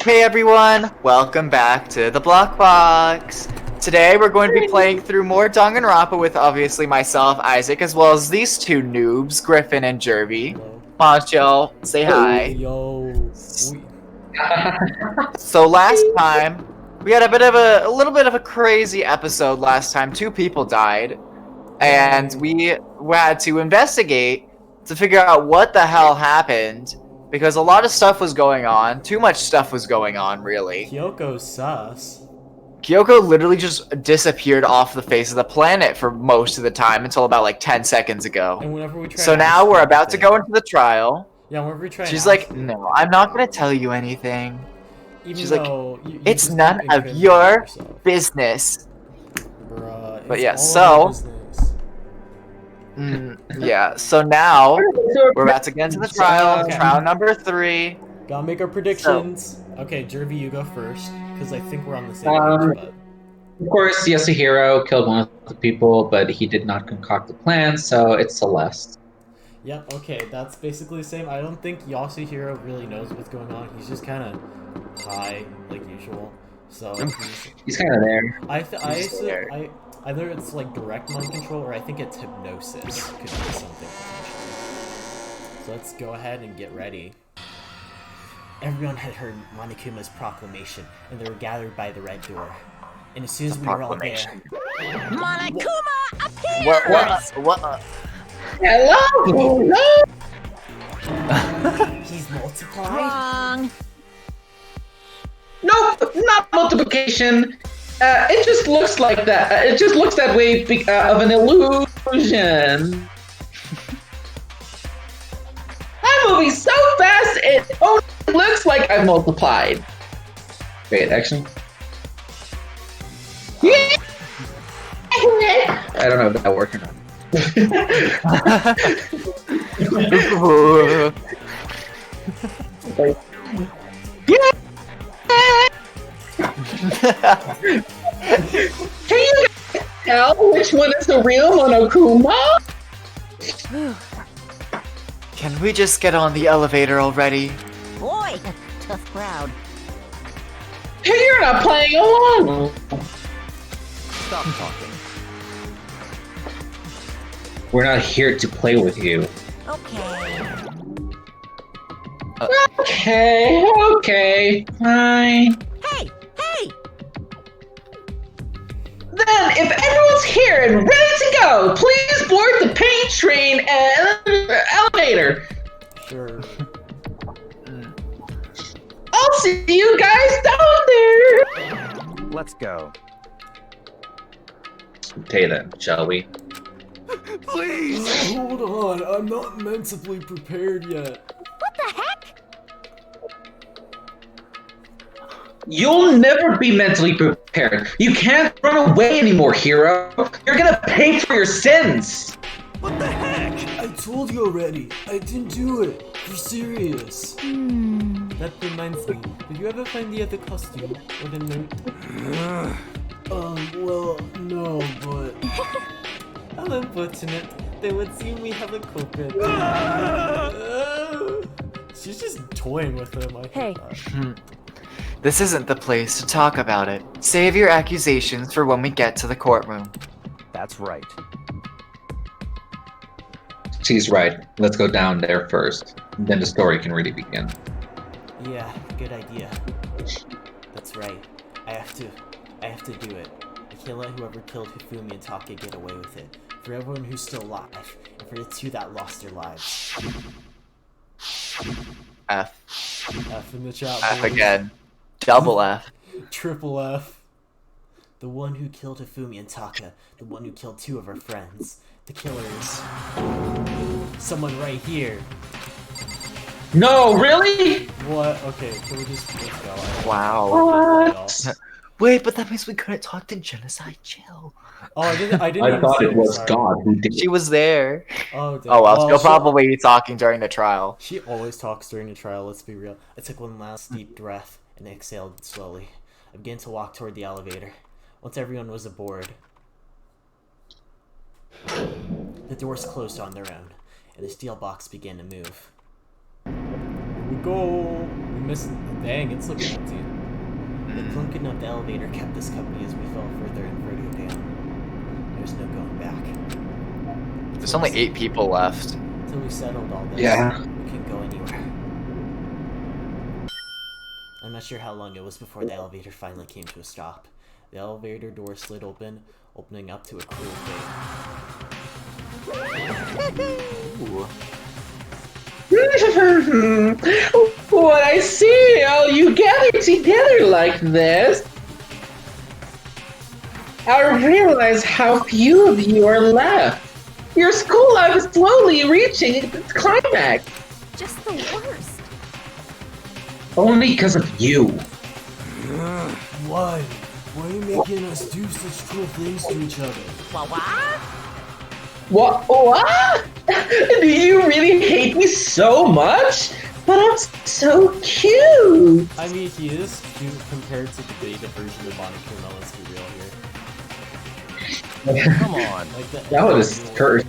Hey everyone, welcome back to the Blockbox. Today we're going to be playing through more Danganronpa with obviously myself, Isaac, as well as these two noobs, Griffin and Jervy. Poncho, say hi. Yo. So last time we had a little bit of a crazy episode last time. Two people died, and we had to investigate to figure out what the hell happened. Because a lot of stuff was going on. Too much stuff was going on, really. Kyoko's sus. Kyoko literally just disappeared off the face of the planet for most of the time until about like 10 seconds ago. And whenever we try so now we're about to go into the trial. Yeah, whenever we try She's like, no, I'm not going to tell you anything. She's like, it's none of your business. Bruh, but yeah, so... yeah, so now we're about to get into the trial. Okay. Trial number 3. Gotta make our predictions. Okay, Jervy, you go first, because I think we're on the same page, but... Of course, Yasuhiro killed one of the people, but he did not concoct the plan, so it's Celeste. Yep, okay, that's basically the same. I don't think Yasuhiro really knows what's going on. He's just kind of high, like usual. So he's kind of there. Either it's like direct mind control, or I think it's hypnosis. Could be something potentially. So let's go ahead and get ready. Everyone had heard Monokuma's proclamation, and they were gathered by the red door. And as soon as we were all there, Monokuma appears! What? Hello! he's multiplied? Wrong. Nope, not multiplication. It just looks like that. It just looks that way of an illusion. I'm moving so fast, it only looks like I've multiplied. Wait, actually. I don't know if that worked or not. Can you guys tell which one is the real Monokuma? Can we just get on the elevator already? Boy, tough crowd. You're not playing along. Stop talking. We're not here to play with you. Okay. Okay, fine. Hey! Then, if everyone's here and ready to go, please board the paint train and elevator. Sure. I'll see you guys down there. Let's go. Okay then, shall we? Please! Hold on, I'm not mentally prepared yet. What the heck? You'll never be mentally prepared. You can't run away anymore, hero. You're gonna pay for your sins. What the heck? I told you already. I didn't do it. You're serious. That reminds me. Did you ever find the other costume or the note? Well, no, but... How unfortunate. They would see we have a culprit. She's just toying with him. I hate that. This isn't the place to talk about it. Save your accusations for when we get to the courtroom. That's right. She's right. Let's go down there first. Then the story can really begin. Yeah, good idea. That's right. I have to do it. I can't let whoever killed Hifumi and Taka get away with it. For everyone who's still alive, and for the two that lost their lives. F. F in the chat, F boys. again. Double F. Triple F. The one who killed Hifumi and Taka. The one who killed two of our friends. The killer is... someone right here. No, really? What? Okay, can we just... let's go. Wow. What? Wait, but that means we couldn't talk to Genocide Chill. Oh, I didn't I even thought see it was sorry. God who did She was there. Oh, damn. Oh well, she'll she- probably be talking during the trial. She always talks during the trial, let's be real. I took one last deep breath and exhaled slowly. I began to walk toward the elevator. Once everyone was aboard, the doors closed on their own, and the steel box began to move. Here we go! Dang, it's looking empty. The clunking of the elevator kept us company as we fell further and further down. There's no going back. There's only 8 people left. Until we settled all this, Yeah. we couldn't go anywhere. I'm not sure how long it was before the elevator finally came to a stop. The elevator door slid open, opening up to a cruel fate. Ooh. What I see, all you gathered together like this. I realize how few of you are left. Your school life is slowly reaching its climax. Just the worst. Only because of you. Why? Why are you making us do such cruel things to each other? What? What? Do you really hate me so much? But I'm so cute. I mean, he is cute compared to the beta version of Monokuma, let's be real here. Come on. Like That was a curse.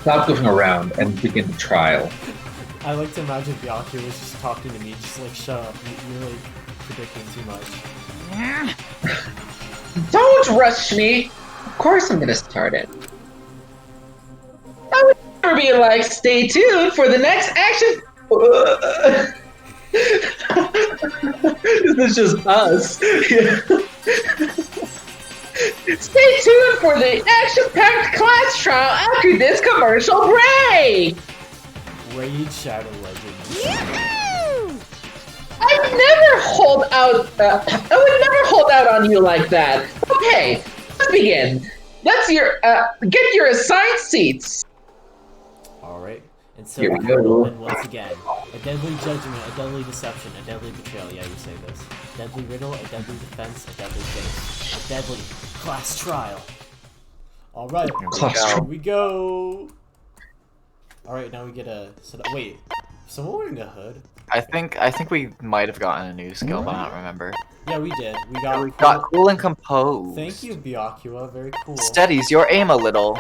Stop goofing around and begin the trial. I like to imagine Byakuya was just talking to me, just like, shut up, you're like predicting too much. Don't rush me. Of course I'm gonna start it. I would never be like, stay tuned for the next action. This is just us. Stay tuned for the action-packed class trial after this commercial break. Raid Shadow Legends. Yahoo! I would never hold out on you like that. Okay, let's begin. Let's get your assigned seats. Alright, and so Here we we go. open once again. A deadly judgment, a deadly deception, a deadly betrayal. Yeah, you say this. Deadly riddle, a deadly defense, a deadly fate. A deadly class trial. Alright, here we go. Alright, now we get a... Wait, someone wearing a hood? I think we might have gotten a new skill, but I don't remember. Yeah, we did. We We got cool and composed. Thank you, Byakuya. Very cool. Steadies your aim a little.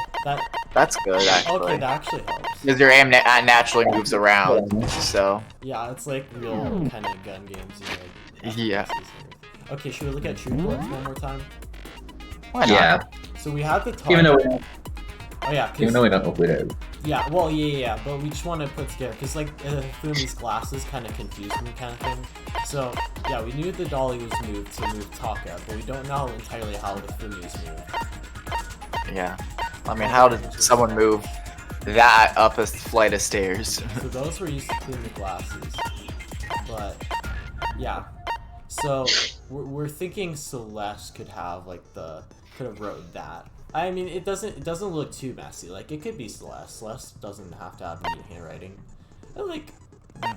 That's good, actually. Okay, that actually helps. Because your aim naturally moves around, so... Yeah, it's like real kind of gun games. Yeah. Okay, should we look at True Corps one more time? Why not? Yeah, So we have the top. even though we don't know who it is. Yeah, well, yeah, but we just want to put together, because, like, Fumi's glasses kind of confused me, kind of thing. So, yeah, we knew the dolly was moved to move Taka, but we don't know entirely how the Fumi was moved. Yeah. I mean, how did someone move that up a flight of stairs? So those were used to clean the glasses. But, yeah. So, we're thinking Celeste could have, like, could have wrote that. I mean, it doesn't look too messy. Like, it could be Celeste. Celeste doesn't have to have neat handwriting. And, like,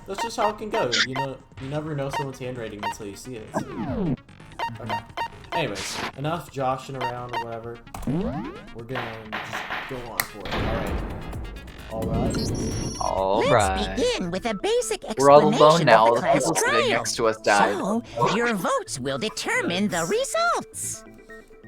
that's just how it can go. You know, you never know someone's handwriting until you see it. So. Okay. Anyways, enough joshing around or whatever. We're gonna just go on for it. Alright. Alright. Let's begin with a basic explanation We're all alone now. of The the class people sitting trial. next to us died. So, your votes will determine the results.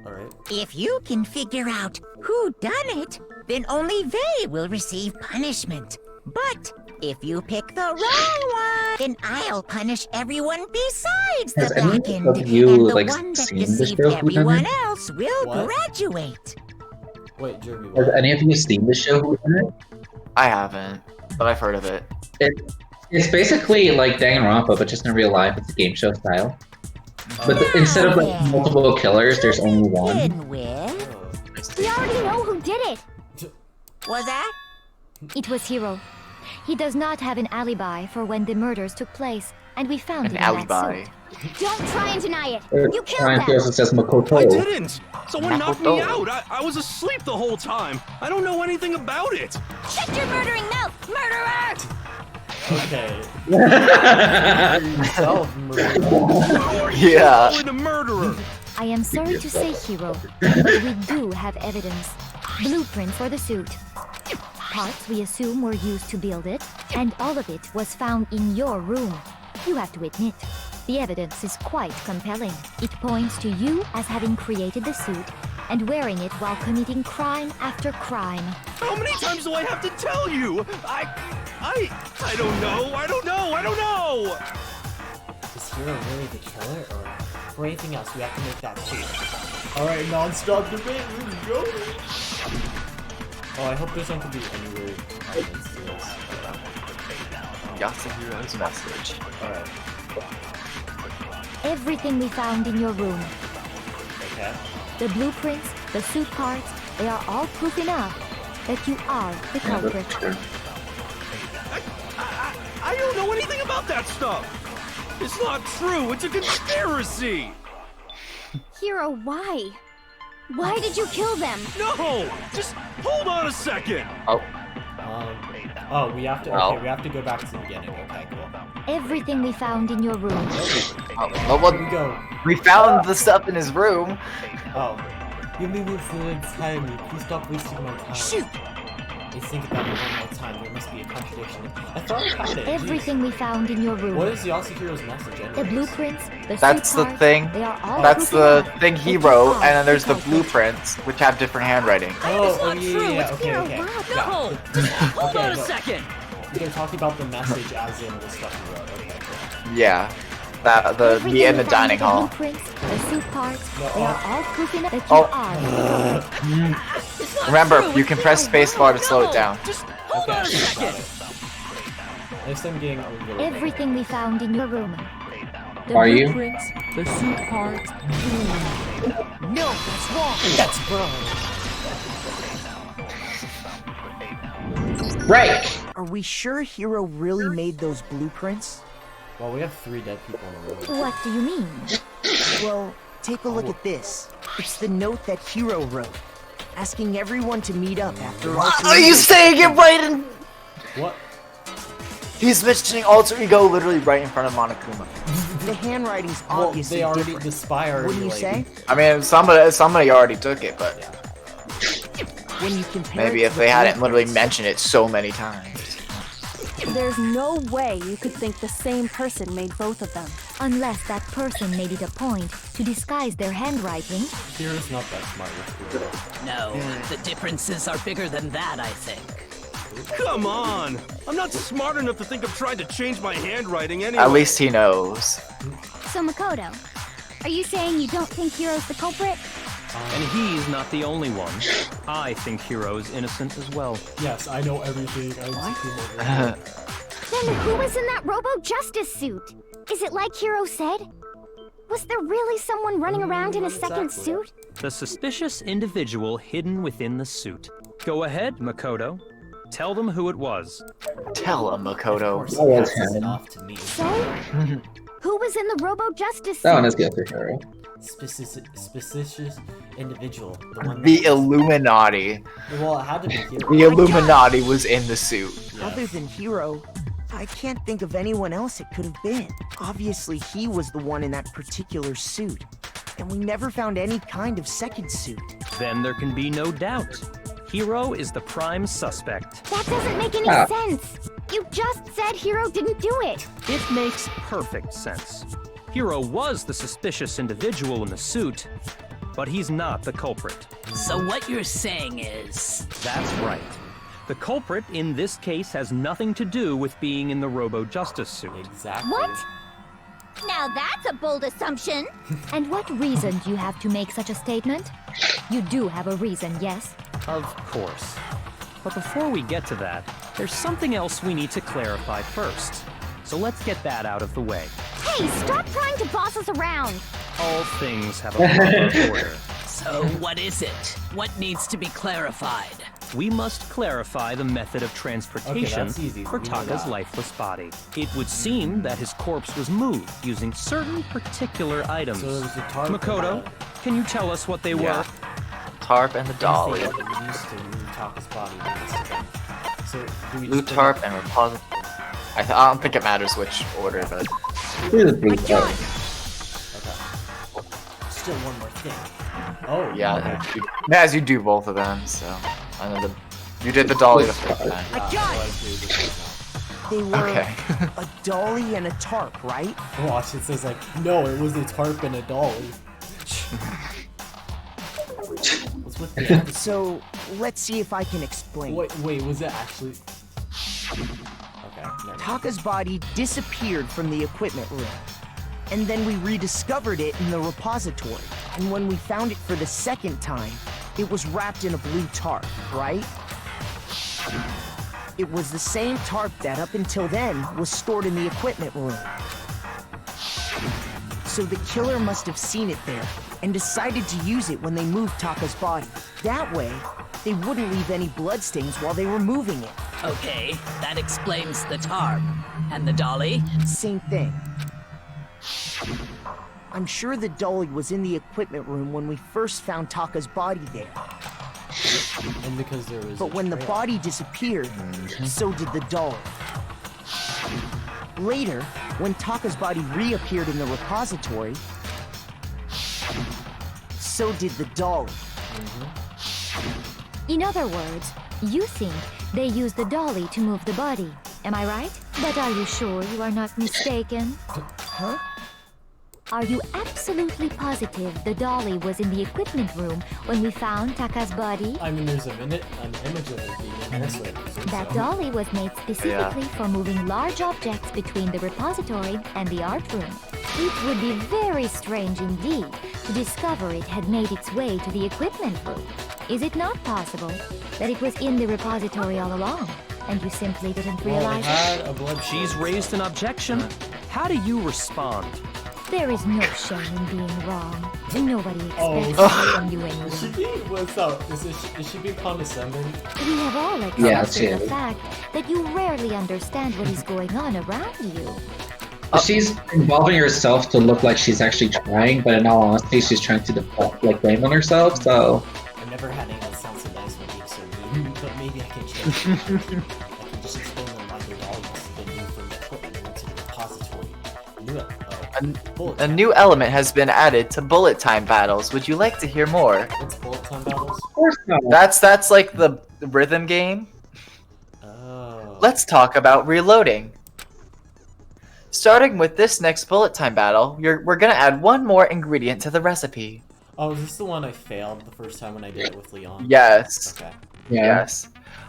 Alright. If you can figure out who done it, then only they will receive punishment. But if you pick the wrong one, then I'll punish everyone besides the Has any blackened. of you, And the like, one that seen the deceived show everyone Whodunit? else will What? graduate. Wait, Jeremy, Has what? any of you seen the show Whodunit? I haven't, but I've heard of it. It's basically like Danganronpa, but just in real life. It's a game show style. But instead of like multiple killers, there's only one. Begin with... Oh. We already know who did it. Was that? It was Hiro. He does not have an alibi for when the murders took place, and we found An it in that alibi. suit. Don't try and deny it. You killed Ryan them. Fields says Makoto. I didn't! Someone knocked me Makoto. out! I was asleep the whole time! I don't know anything about it! Shut your murdering mouth, murderer! Okay. Yourself, murderer. Yeah. You're the murderer! I am sorry to say, Hiro, but we do have evidence. Blueprint for the suit. Parts we assume were used to build it, and all of it was found in your room. You have to admit, the evidence is quite compelling. It points to you as having created the suit and wearing it while committing crime after crime. How many times do I have to tell you? I don't know. I don't know. Is Hero really the killer, or for anything else, we have to make that clear. Alright, non-stop debate, let's go! Oh, I hope there's not going to be any weird comments to this. Yasuhiro's message. Alright. Everything we found in your room, Okay. the blueprints, the suit parts, they are all proof enough that you are the culprit. I don't know anything about that stuff. It's not true. It's a conspiracy. Hero, why? Why did you kill them? No, just hold on a second. Oh, Oh, we have to, Well. okay, we have to go back to the beginning. Okay, cool. Everything we found in your room. well, Here we go. we found the stuff in his room. Oh. You mean this inside me? Please stop wasting my time. Shoot! I think about it one more time. There must be a contradiction. I thought I had it. Everything we found in your room. What is Yasuhiro's message The anyways? blueprints, the That's suit the parts, thing. they are all That's proof the enough thing that he you wrote, are and then there's the culprit. blueprints, which have different handwriting. Oh, not yeah, true. yeah, It's okay, Hero, okay. wow. No, just hold Okay, on a but- second. They're talking about the message as in the stuff he wrote. Okay, cool. Yeah, that the Everything me in we the found dining the hall. blueprints, the suit parts, No, they are all proof enough that you Oh. are the culprit. It's not Remember, true. you can press spacebar to slow it down. Just hold on a Okay, second. got it. Next time getting a little Everything we found in your room. The Are you? blueprints, the suit parts. No, that's wrong. That's wrong. Right. Are we sure Hero really made those blueprints? Well, we have 3 dead people in the room. What do you mean? Well, take a look at this. It's the note that Hero wrote, asking everyone to meet up after all Are you saying it right in? What? He's mentioning alter ego literally right in front of Monokuma. The handwriting's Well, obviously they already, different. the spy already, Wouldn't you like, say? I mean, somebody already took it, but When you compare maybe it if to they the hadn't literally blueprints, mentioned it so many times. There's no way you could think the same person made both of them. Unless that person made it a point to disguise their handwriting. Hero's not that smart with Hero. No, the differences are bigger than that, I think. Come on. I'm not smart enough to think of trying to change my handwriting anyway. At least he knows. So Makoto, are you saying you don't think Hero's the culprit? And he's not the only one. I think Hero is innocent as well. Yes, I know everything. Then who was in that Robo-Justice suit? Is it like Hero said? Was there really someone running around in a second exactly. suit? The suspicious individual hidden within the suit. Go ahead, Makoto. Tell them who it was. Tell him, Makoto. Oh, that's Passes it him. off to me. So, who was in the Robo-Justice suit? That one is good for Hero. Suspicious individual. The one The that- Illuminati. Well, it had to be Hero. The Illuminati was in the suit. Yeah. Other than Hero, I can't think of anyone else it could have been. Obviously, he was the one in that particular suit. And we never found any kind of second suit. Then there can be no doubt. Hero is the prime suspect. That doesn't make any Ah. sense. You just said Hero didn't do it. It makes perfect sense. Hero was the suspicious individual in the suit, but he's not the culprit. So what you're saying is... That's right. The culprit in this case has nothing to do with being in the Robo-Justice suit. Exactly. What? Now that's a bold assumption. And what reason do you have to make such a statement? You do have a reason, yes? Of course. But before we get to that, there's something else we need to clarify first. So let's get that out of the way. Hey, stop trying to boss us around. All things have a proper order. So what is it? What needs to be clarified? We must clarify the method of transportation that's easy. for We know Taka's that. lifeless body. It would seem that his corpse was moved using certain particular items. So there was a tarp. Makoto, can you tell us what they Yeah. were? Tarp and the dolly. Used to move Taka's body. But this is them. So do we Blue just tarp and repository. I don't think it matters which order, but Here's a blue God. card. Okay. Still one more thing. Oh yeah, Okay. as you do both of them. So I know you did the dolly the first time. Ah, so I agree with this They were Okay. a dolly and a tarp, right? now. Watch, it says like, no, it was a tarp and a dolly. What's with the So let's see if I can explain. Wait, was it actually? Okay. Never mind. Taka's body disappeared from the equipment room. And then we rediscovered it in the repository. And when we found it for the second time, it was wrapped in a blue tarp, right? It was the same tarp that up until then was stored in the equipment room. So the killer must have seen it there and decided to use it when they moved Taka's body. That way, they wouldn't leave any bloodstains while they were moving it. Okay, that explains the tarp. And the dolly? Same thing. I'm sure the dolly was in the equipment room when we first found Taka's body there. And because there was. But when the body disappeared, so did the dolly. Later, when Taka's body reappeared in the repository, so did the dolly. In other words, you think they used the dolly to move the body. Am I right? But are you sure you are not mistaken? Huh? Are you absolutely positive the dolly was in the equipment room when we found Taka's body? I mean, there's an image of it being also. That dolly was made specifically for moving large objects between the repository and the art room. It would be very strange indeed to discover it had made its way to the equipment room. Is it not possible that it was in the repository all along, and you simply didn't realize it? She's raised an objection. How do you respond? There is no shame in being wrong. Nobody expects that from you anyway. Is she being, what's up? Is she being condescending? We have all accepted the fact that you rarely understand what is going on around you. She's involving herself to look like she's actually trying, but in all honesty, she's trying to blame on herself, so... I've never had anyone sound so nice when being so mean, but maybe I can change it. I can just explain them why their dolly must have been moved from the equipment into the repository. A new element has been added to bullet time battles. Would you like to hear more? What's bullet time battles? Of course not. That's like the rhythm game. Oh. Let's talk about reloading. Starting with this next bullet time battle, we're gonna add one more ingredient to the recipe. Oh, is this the one I failed the first time when I did it with Leon? Yes. Okay. Yeah. Yes.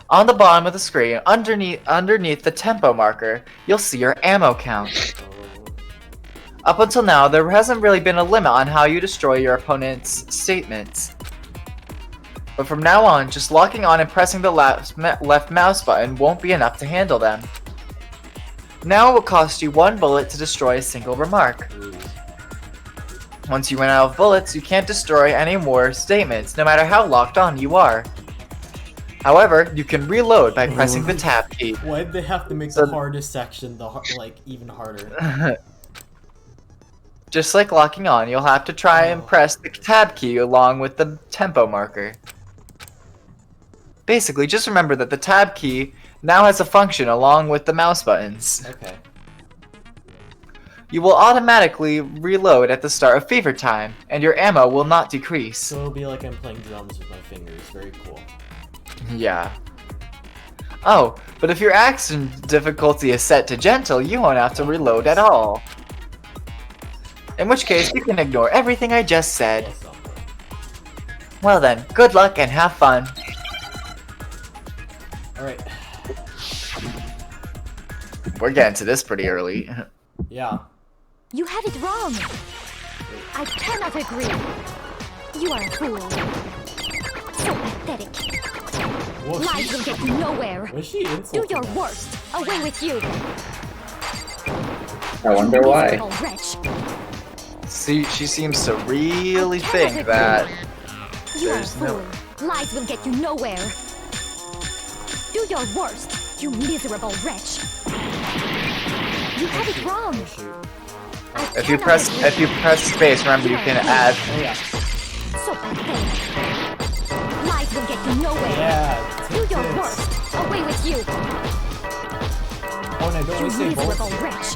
On the bottom of the screen, underneath the tempo marker, you'll see your ammo count. Up until now, there hasn't really been a limit on how you destroy your opponent's statements. But from now on, just locking on and pressing the left mouse button won't be enough to handle them. Now it will cost you 1 bullet to destroy a single remark. Once you run out of bullets, you can't destroy any more statements, no matter how locked on you are. However, you can reload by pressing the tab key. Why'd they have to make the hardest section even harder? Just like locking on, you'll have to try and press the tab key along with the tempo marker. Basically, just remember that the tab key now has a function along with the mouse buttons. Okay. You will automatically reload at the start of fever time, and your ammo will not decrease. So it'll be like I'm playing drums with my fingers. Very cool. Yeah. Oh, but if your action difficulty is set to gentle, you won't have to reload at all. In which case, you can ignore everything I just said. Well then, good luck and have fun. Alright. We're getting to this pretty early. Yeah. You have it wrong. I cannot agree. You are a fool. So pathetic. Lies will get you nowhere. Was she Do your worst. Away with you. I wonder why. Miserable wretch. See, she seems to really think that You are a there's no... fool. Lies will get you nowhere. Do your worst, you miserable wretch. You have it wrong. If you press space, remember you can add. So pathetic. Lies will get you nowhere. Yeah. Do your worst. Away with you. Oh no, don't we You say miserable both? wretch.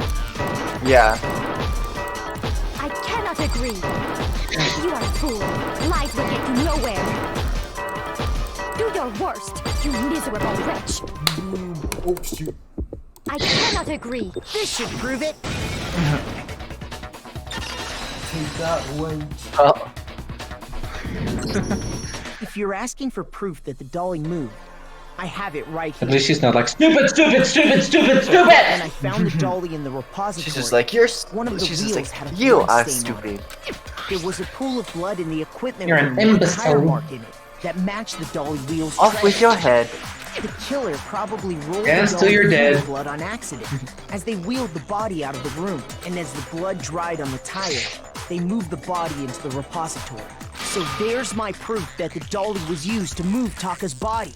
Yeah. I cannot agree. You are a fool. Lies will get you nowhere. Do your worst, you miserable wretch. Oh shoot. I cannot agree. This should prove it. Take that one. Oh. If you're asking for proof that the dolly moved, I have it right At here. least she's not like, stupid, stupid, stupid, stupid, And stupid! I found the dolly in the repository. She's just like, you're. One of the She's wheels just had a like, you blood are stain on it. stupid. There was a pool of blood in the equipment You're an room with a tire imbecile. mark in it that matched the dolly wheel's Off with tread. your head. The killer probably rolled Dance the till dolly you're full dead. of blood on accident. As they wheeled the body out of the room, and as the blood dried on the tire, they moved the body into the repository. So there's my proof that the dolly was used to move Taka's body.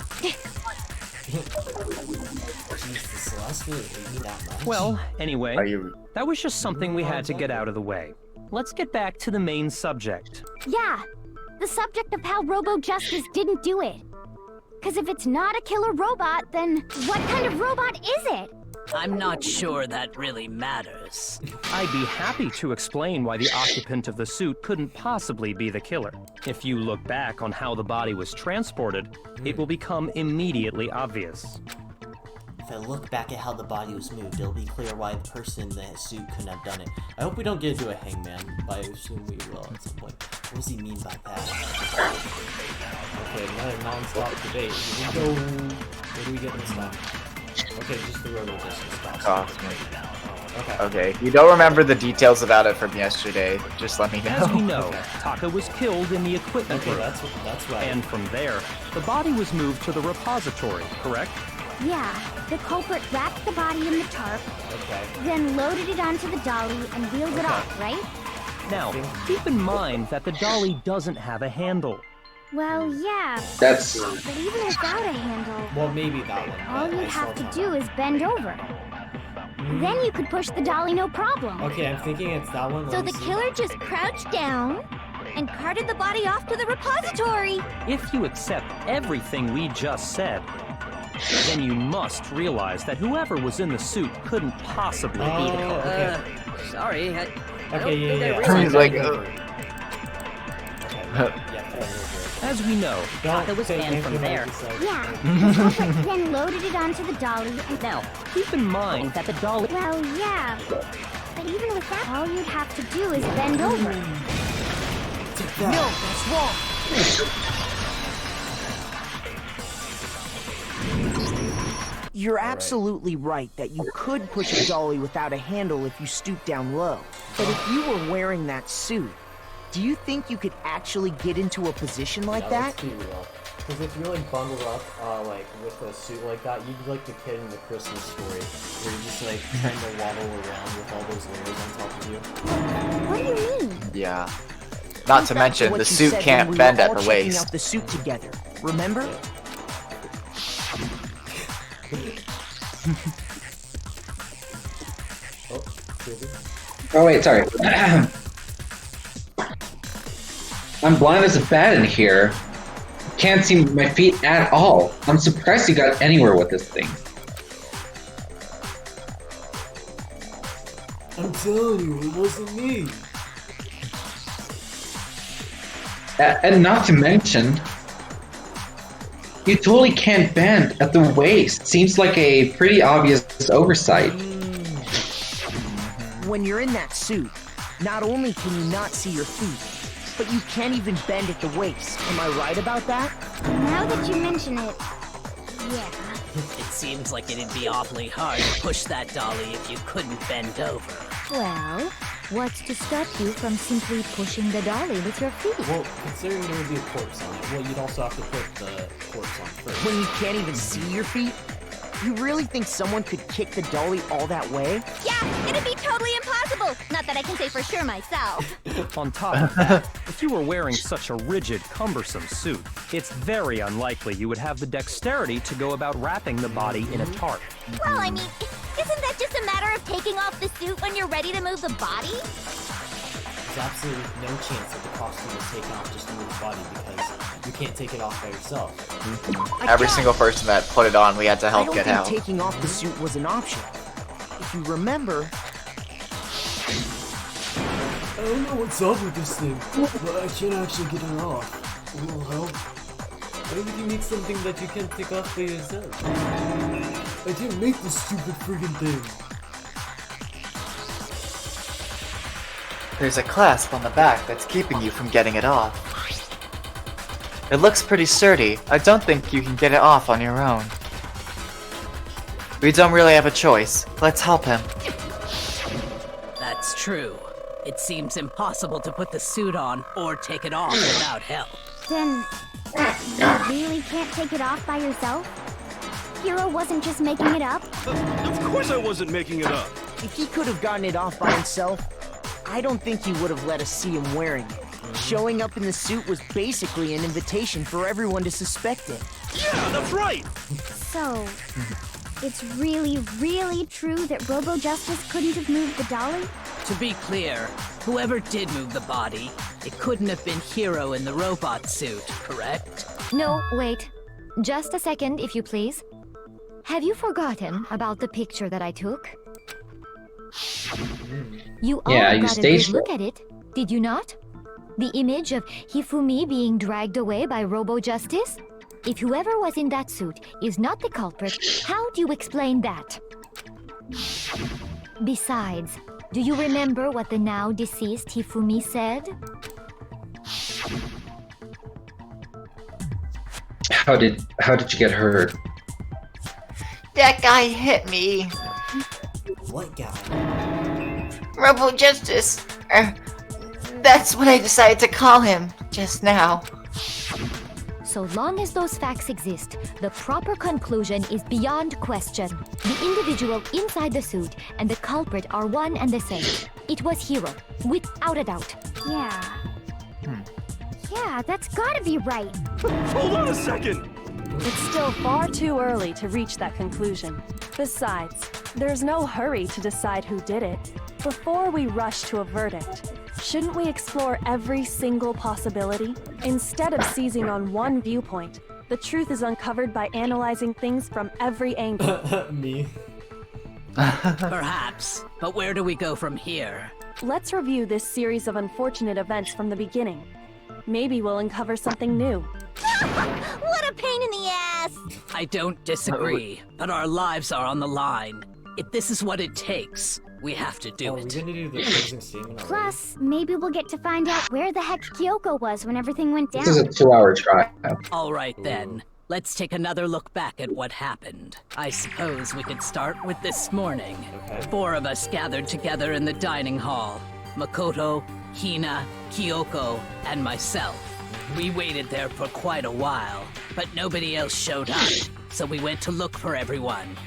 Jesus, Celeste really hate me that much. Well, anyway, Are you? that was just something we had to get out of the way. Let's get back to the main subject. Yeah, the subject of how Robo Justice didn't do it. Because if it's not a killer robot, then what kind of robot is it? I'm not sure that really matters. I'd be happy to explain why the occupant of the suit couldn't possibly be the killer. If you look back on how the body was transported, it will become immediately obvious. If I look back at how the body was moved, it'll be clear why the person in the suit couldn't have done it. I hope we don't get into a hangman, but I assume we will at some point. What does he mean by that? Okay, another non-stop debate. Here we go. What do we get this time? Okay, just the robo justice stuff. Cosmic. Okay. Okay. You don't remember the details about it from yesterday. Just let me know. As we know, Okay. Taka was killed in the equipment Okay, room. that's right. And from there, the body was moved to the repository, correct? Yeah, the culprit wrapped the body in the tarp, Okay. then loaded it onto the dolly and wheeled it Okay. off, right? Now, keep in mind that the dolly doesn't have a handle. Well, yeah, That's... but even without a handle, Well, maybe that one. all but I you'd have to still do is bend over. Then you could push the dolly no problem. Okay, I'm thinking it's that one. So Let me the see. killer just crouched down and carted the body off to the repository. If you accept everything we just said, then you must realize that whoever was in the suit couldn't possibly be the killer. okay. Sorry, I Okay, yeah. He's like, Okay, ugh. yeah, As we know, Taka was banned from there. Yeah, the culprit then loaded it onto the dolly and... now, keep in mind that the dolly... Well, yeah, but even with that, all you'd have to do is bend over. No, that's wrong. You're absolutely right that you could push a dolly without a handle if you stoop down low. But if you were wearing that suit, do you think you could actually get into a position like Yeah, that? let's be real. Because if you're like bundled up, like with a suit like that, you'd be like the kid in the Christmas story, where you're just like trying to waddle around with all those layers on top of you. What do you mean? Yeah. Not to Think back mention, what the you suit said when can't we were bend all at the checking waist. out the suit together. Remember? Oh, Susie? Oh wait, sorry. I'm blind as a bat in here. Can't see my feet at all. I'm surprised you got anywhere with this thing. I'm telling you, it wasn't me. And not to mention, you totally can't bend at the waist. Seems like a pretty obvious oversight. When you're in that suit, not only can you not see your feet, but you can't even bend at the waist. Am I right about that? Now that you mention it, yeah. It seems like it'd be awfully hard to push that dolly if you couldn't bend over. Well, what's to stop you from simply pushing the dolly with your feet? Well, considering there would be a corpse on it, well, you'd also have to put the corpse on first. When you can't even see your feet? You really think someone could kick the dolly all that way? Yeah, it'd be totally impossible. Not that I can say for sure myself. On top of that, if you were wearing such a rigid, cumbersome suit, it's very unlikely you would have the dexterity to go about wrapping the body in a tarp. Well, I mean, isn't that just a matter of taking off the suit when you're ready to move the body? There's absolutely no chance that the costume is taken off just to move the body because you can't take it off by yourself. Every single person that put it on, we had to I help don't get think out. taking off the suit was an option. If you remember, I don't know what's up with this thing, but I can't actually get it off. A little help? I think you need something that you can't take off by yourself. I didn't make this stupid friggin' thing. There's a clasp on the back that's keeping you from getting it off. It looks pretty sturdy. I don't think you can get it off on your own. We don't really have a choice. Let's help him. That's true. It seems impossible to put the suit on or take it off without help. Then, you really can't take it off by yourself? Hero wasn't just making it up? Of course I wasn't making it up. If he could have gotten it off by himself, I don't think he would have let us see him wearing it. Showing up in the suit was basically an invitation for everyone to suspect it. Yeah, that's right. So, it's really, really true that Robo Justice couldn't have moved the dolly? To be clear, whoever did move the body, it couldn't have been Hero in the robot suit, correct? No, wait. Just a second, if you please. Have you forgotten about the picture that I took? You all Yeah, you got a good staged look it. at it, did you not? The image of Hifumi being dragged away by Robo Justice? If whoever was in that suit is not the culprit, how do you explain that? Besides, do you remember what the now deceased Hifumi said? How did you get hurt? That guy hit me. What guy? Robo Justice. That's what I decided to call him just now. So long as those facts exist, the proper conclusion is beyond question. The individual inside the suit and the culprit are one and the same. It was Hero, without a doubt. Yeah. Yeah, that's gotta be right. Hold on a second. It's still far too early to reach that conclusion. Besides, there's no hurry to decide who did it. Before we rush to a verdict, shouldn't we explore every single possibility? Instead of seizing on one viewpoint, the truth is uncovered by analyzing things from every angle. Me. Perhaps, but where do we go from here? Let's review this series of unfortunate events from the beginning. Maybe we'll uncover something new. What a pain in the ass! I don't disagree, but our lives are on the line. If this is what it takes, we have to do We're it. gonna do the closing statement already. Plus, maybe we'll get to find out where the heck Kyoko was when everything went down. This is a 2-hour trial. All right then, let's take another look back at what happened. I suppose we could start with this morning. Okay. 4 of us gathered together in the dining hall. Makoto, Hina, Kyoko, and myself. We waited there for quite a while, but nobody else showed up, so we went to look for everyone.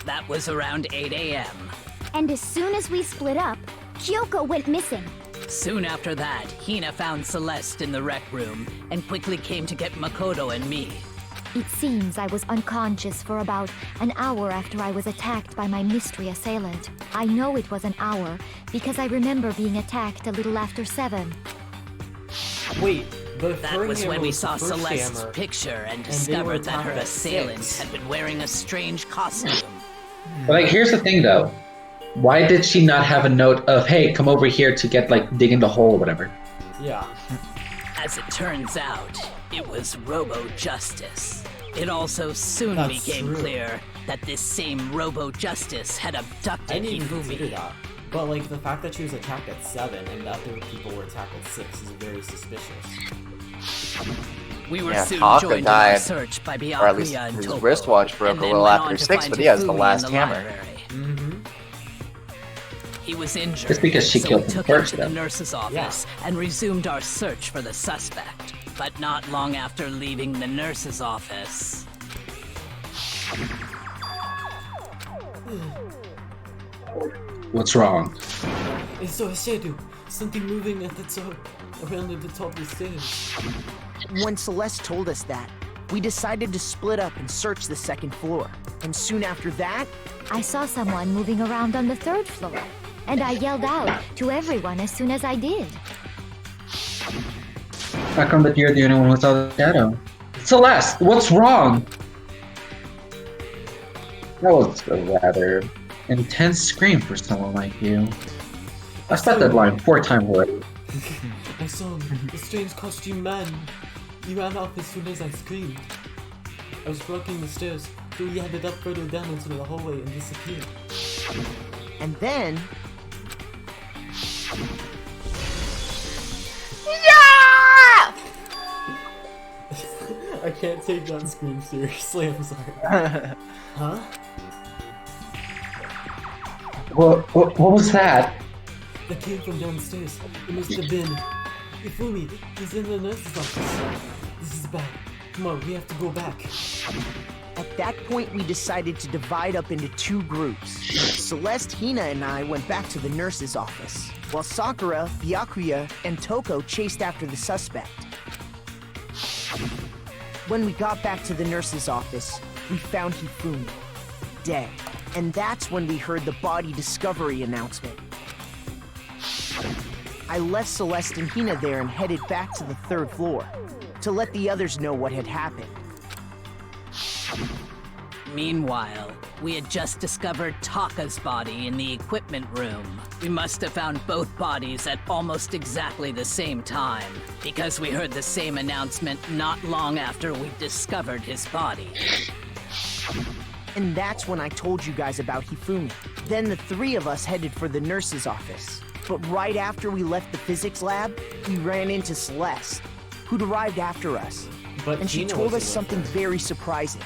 That was around 8 a.m. And as soon as we split up, Kyoko went missing. Soon after that, Hina found Celeste in the rec room and quickly came to get Makoto and me. It seems I was unconscious for about an hour after I was attacked by my mystery assailant. I know it was an hour because I remember being attacked a little after 7. Wait, the That third was when hammer we was the saw first Celeste's hammer, picture and they were discovered that her attacked at assailant 6. had been wearing a strange costume. But like, here's the thing though. Why did she not have a note of, hey, come over here to get like dig in the hole or whatever? Yeah. As it turns out, it was Robo Justice. It also soon That's became true. clear that this same Robo Justice had I abducted didn't even consider Hifumi. that. But like the fact that she was attacked at 7 and that other people were attacked at 6 is very suspicious. We were Yeah, soon Taka joined in our died. search by Or at least Byakuya and his Toko, wristwatch broke and a then little went after on to 6, find but he has the Hifumi in last the hammer. library. Mm-hmm. He was injured, Just because she so killed we him took first, him to the though. nurse's office and resumed our search for the suspect. But not long after leaving the nurse's office, What's wrong? It's so shadow. Something moving at the top, around at the top of the stairs. When Celeste told us that, we decided to split up and search the second floor. And soon after that, I saw someone moving around on the 3rd floor, and I yelled out to everyone as soon as I did. How come that you're the only one who saw the shadow? Celeste, what's wrong? That was a rather intense scream for someone like you. I said that line 4 times already. I saw him, a strange costume man. He ran off as soon as I screamed. I was blocking the stairs, so he headed up further down into the hallway and disappeared. and then, I can't take that scream seriously, I'm sorry. Huh? What was that? That came from downstairs. It must have been... Ifumi, he's in the nurse's office. This is bad. Come on, we have to go back. At that point, we decided to divide up into 2 groups. Celeste, Hina, and I went back to the nurse's office, while Sakura, Byakuya, and Toko chased after the suspect. When we got back to the nurse's office, we found Hifumi, dead. And that's when we heard the body discovery announcement. I left Celeste and Hina there and headed back to the 3rd floor to let the others know what had happened. Meanwhile, we had just discovered Taka's body in the equipment room. We must have found both bodies at almost exactly the same time, because we heard the same announcement not long after we discovered his body. And that's when I told you guys about Hifumi. Then the 3 of us headed for the nurse's office. But right after we left the physics lab, we ran into Celeste, who'd arrived after us. And she told us something very surprising.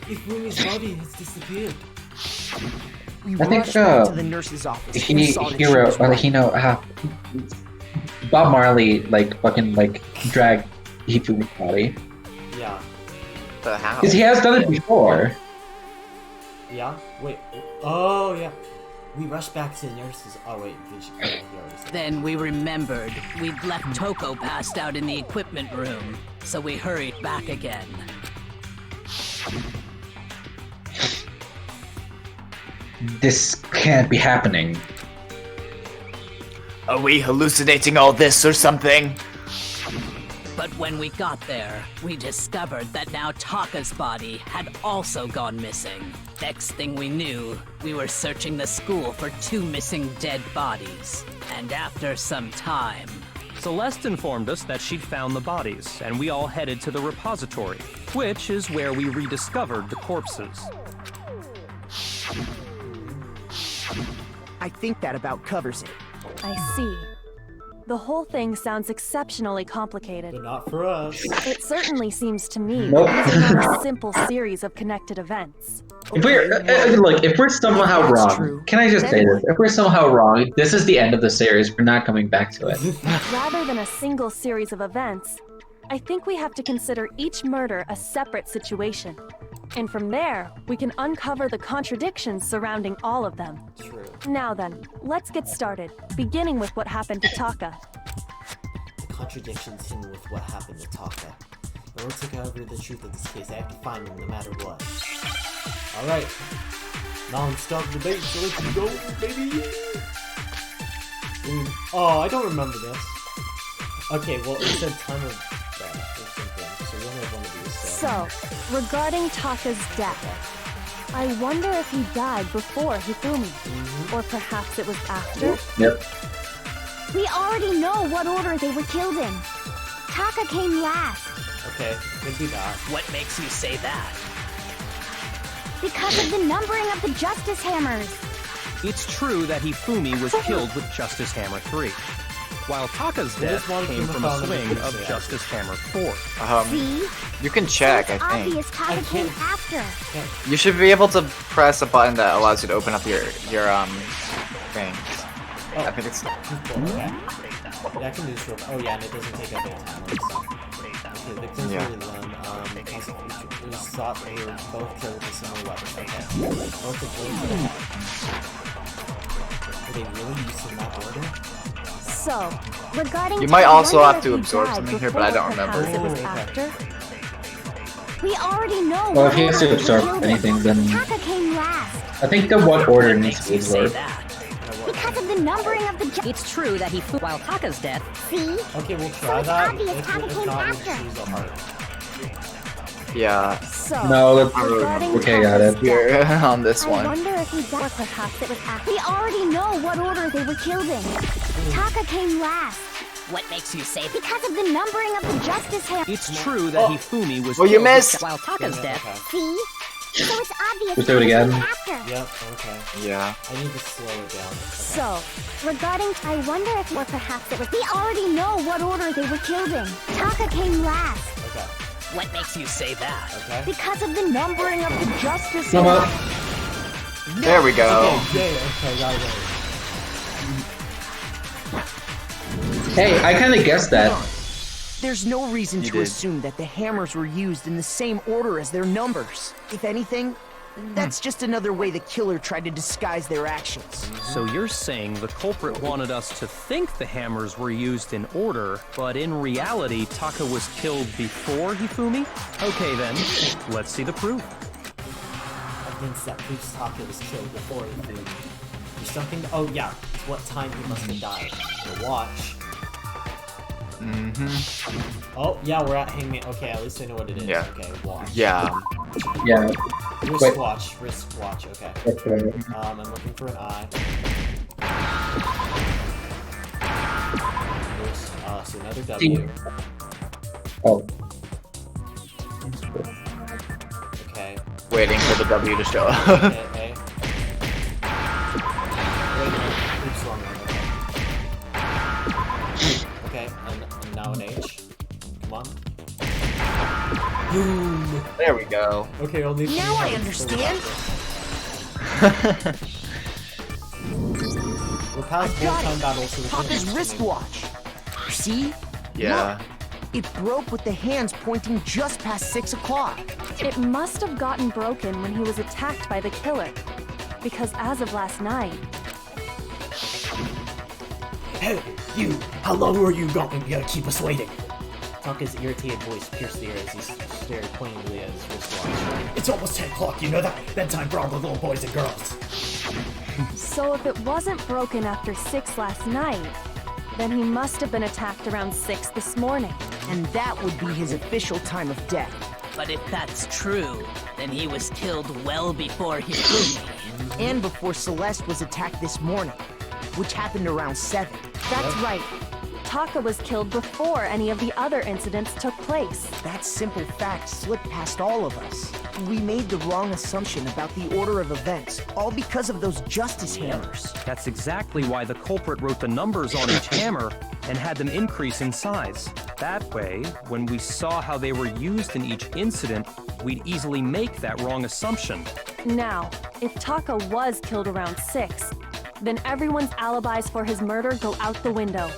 Ifumi's body has disappeared. We I think rushed back to the nurse's office. and saw that she was right. Bob Marley fucking dragged Hifumi's body. Yeah. But how? Because he has done it before. Yeah? Wait. Oh, yeah. We rushed back to the nurses. Oh, wait. Did you already said Then we remembered we'd left Toko passed out in the equipment room, so we hurried back again. This can't be happening. Are we hallucinating all this or something? But when we got there, we discovered that now Taka's body had also gone missing. Next thing we knew, we were searching the school for 2 missing dead bodies. And after some time... Celeste informed us that she'd found the bodies, and we all headed to the repository, which is where we rediscovered the corpses. I think that about covers it. I see. The whole thing sounds exceptionally complicated. But not for us. It certainly seems to me Nope. that these are not a simple series of connected events. If we're somehow That's wrong, true. can I just say this? If we're somehow wrong, this is the end of the series. We're not coming back to it. Rather than a single series of events, I think we have to consider each murder a separate situation. And from there, we can uncover the contradictions surrounding all of them. True. Now then, let's get started, beginning with what happened to Taka. The contradictions hidden with what happened to Taka. In order to cover the truth of this case, I have to find them no matter what. Alright. Non-stop debate, so let's go, baby! Oh, I don't remember this. Okay, well, it said time of death or something, so we only have one of these. So, regarding Taka's death, I wonder if he died before Hifumi, or perhaps it was after? Yep. We already know what order they were killed in. Taka came last. Okay, could be that. What makes you say that? Because of the numbering of the Justice Hammers. It's true that Hifumi was killed with Justice Hammer 3, while Taka's death came from a swing of Justice Hammer 4. See? You can check, It's I think. obvious Taka came after. You should be able to press a button that allows you to open up your things. Oh. I think it's... Okay. Yeah, I can do this real. Oh yeah, and it doesn't take up any time. Okay, victims Yeah. were then, it was thought they were both killed with a similar weapon. Okay. Both of them. Were they really used in that order? So, regarding You might Taka, also I have wonder to if he absorb died something here, but I before, don't remember. Perhaps it was Oh, okay. after? We already know Well, what if he has to order they absorb killed in. anything, then Taka came last. I think the what order needs to be You say absorbed. that? Because of the numbering of the It's true that while Taka's death, See? Okay, we'll So try it's that. obvious Taka If came not, we'll after. choose a heart. Yeah, So, No, that's regarding okay. Got it. Taka's here death, on this I one. wonder if he died. or perhaps it was after. We already know what order they were killed in. Taka came last. what makes you say that? Because of the numbering of the Justice Hammer. It's true that Hifumi was Well, you killed with missed! While Taka's death, Okay. See? So it's obvious. Let's do it again. After. Yep, okay. Yeah. I need to slow it down. Okay. So, regarding, I wonder if, or perhaps it was, we already know what order they were killed in. Taka came last. Okay. What makes you say that? Okay. Because of the numbering of the justice. Come on. There we go. Okay, got it. Hey, I kind of guessed that. There's no reason You to did. assume that the hammers were used in the same order as their numbers. If anything, that's just another way the killer tried to disguise their actions. So you're saying the culprit wanted us to think the hammers were used in order, but in reality, Taka was killed before Hifumi? Okay then, let's see the proof. Evidence that proves Taka was killed before Hifumi. There's something. Oh yeah, what time he must have died. The watch. Oh yeah, we're at Hangman. Okay, at least I know what it is. Yeah. Okay, watch. Yeah. Yeah. Wristwatch. Wristwatch. Okay. Okay. I'm looking for an eye. So another W. Oh. Okay. Waiting for the W to show up. Okay. A. Wait, no. Oops, wrong one. Okay. Okay, and now an H. Come on. Boom. There we go. Okay, only. Now I understand. We're past full-time battles, so Taka's wristwatch. See? Yeah. It broke with the hands pointing just past 6 o'clock. It must have gotten broken when he was attacked by the killer. Because as of last night, Hey, you! How long were you going? You gotta keep us waiting. Taka's irritated voice pierced the air as he stared pointedly at his wristwatch. It's almost 10 o'clock, you know that? Bedtime for all the little boys and girls. so if it wasn't broken after 6 last night, then he must have been attacked around 6 this morning. And that would be his official time of death. But if that's true, then he was killed well before Hifumi. And before Celeste was attacked this morning, which happened around 7. That's right. Taka was killed before any of the other incidents took place. That simple fact slipped past all of us. We made the wrong assumption about the order of events, all because of those justice hammers. That's exactly why the culprit wrote the numbers on each hammer and had them increase in size. That way, when we saw how they were used in each incident, we'd easily make that wrong assumption. Now, if Taka was killed around 6, then everyone's alibis for his murder go out the window.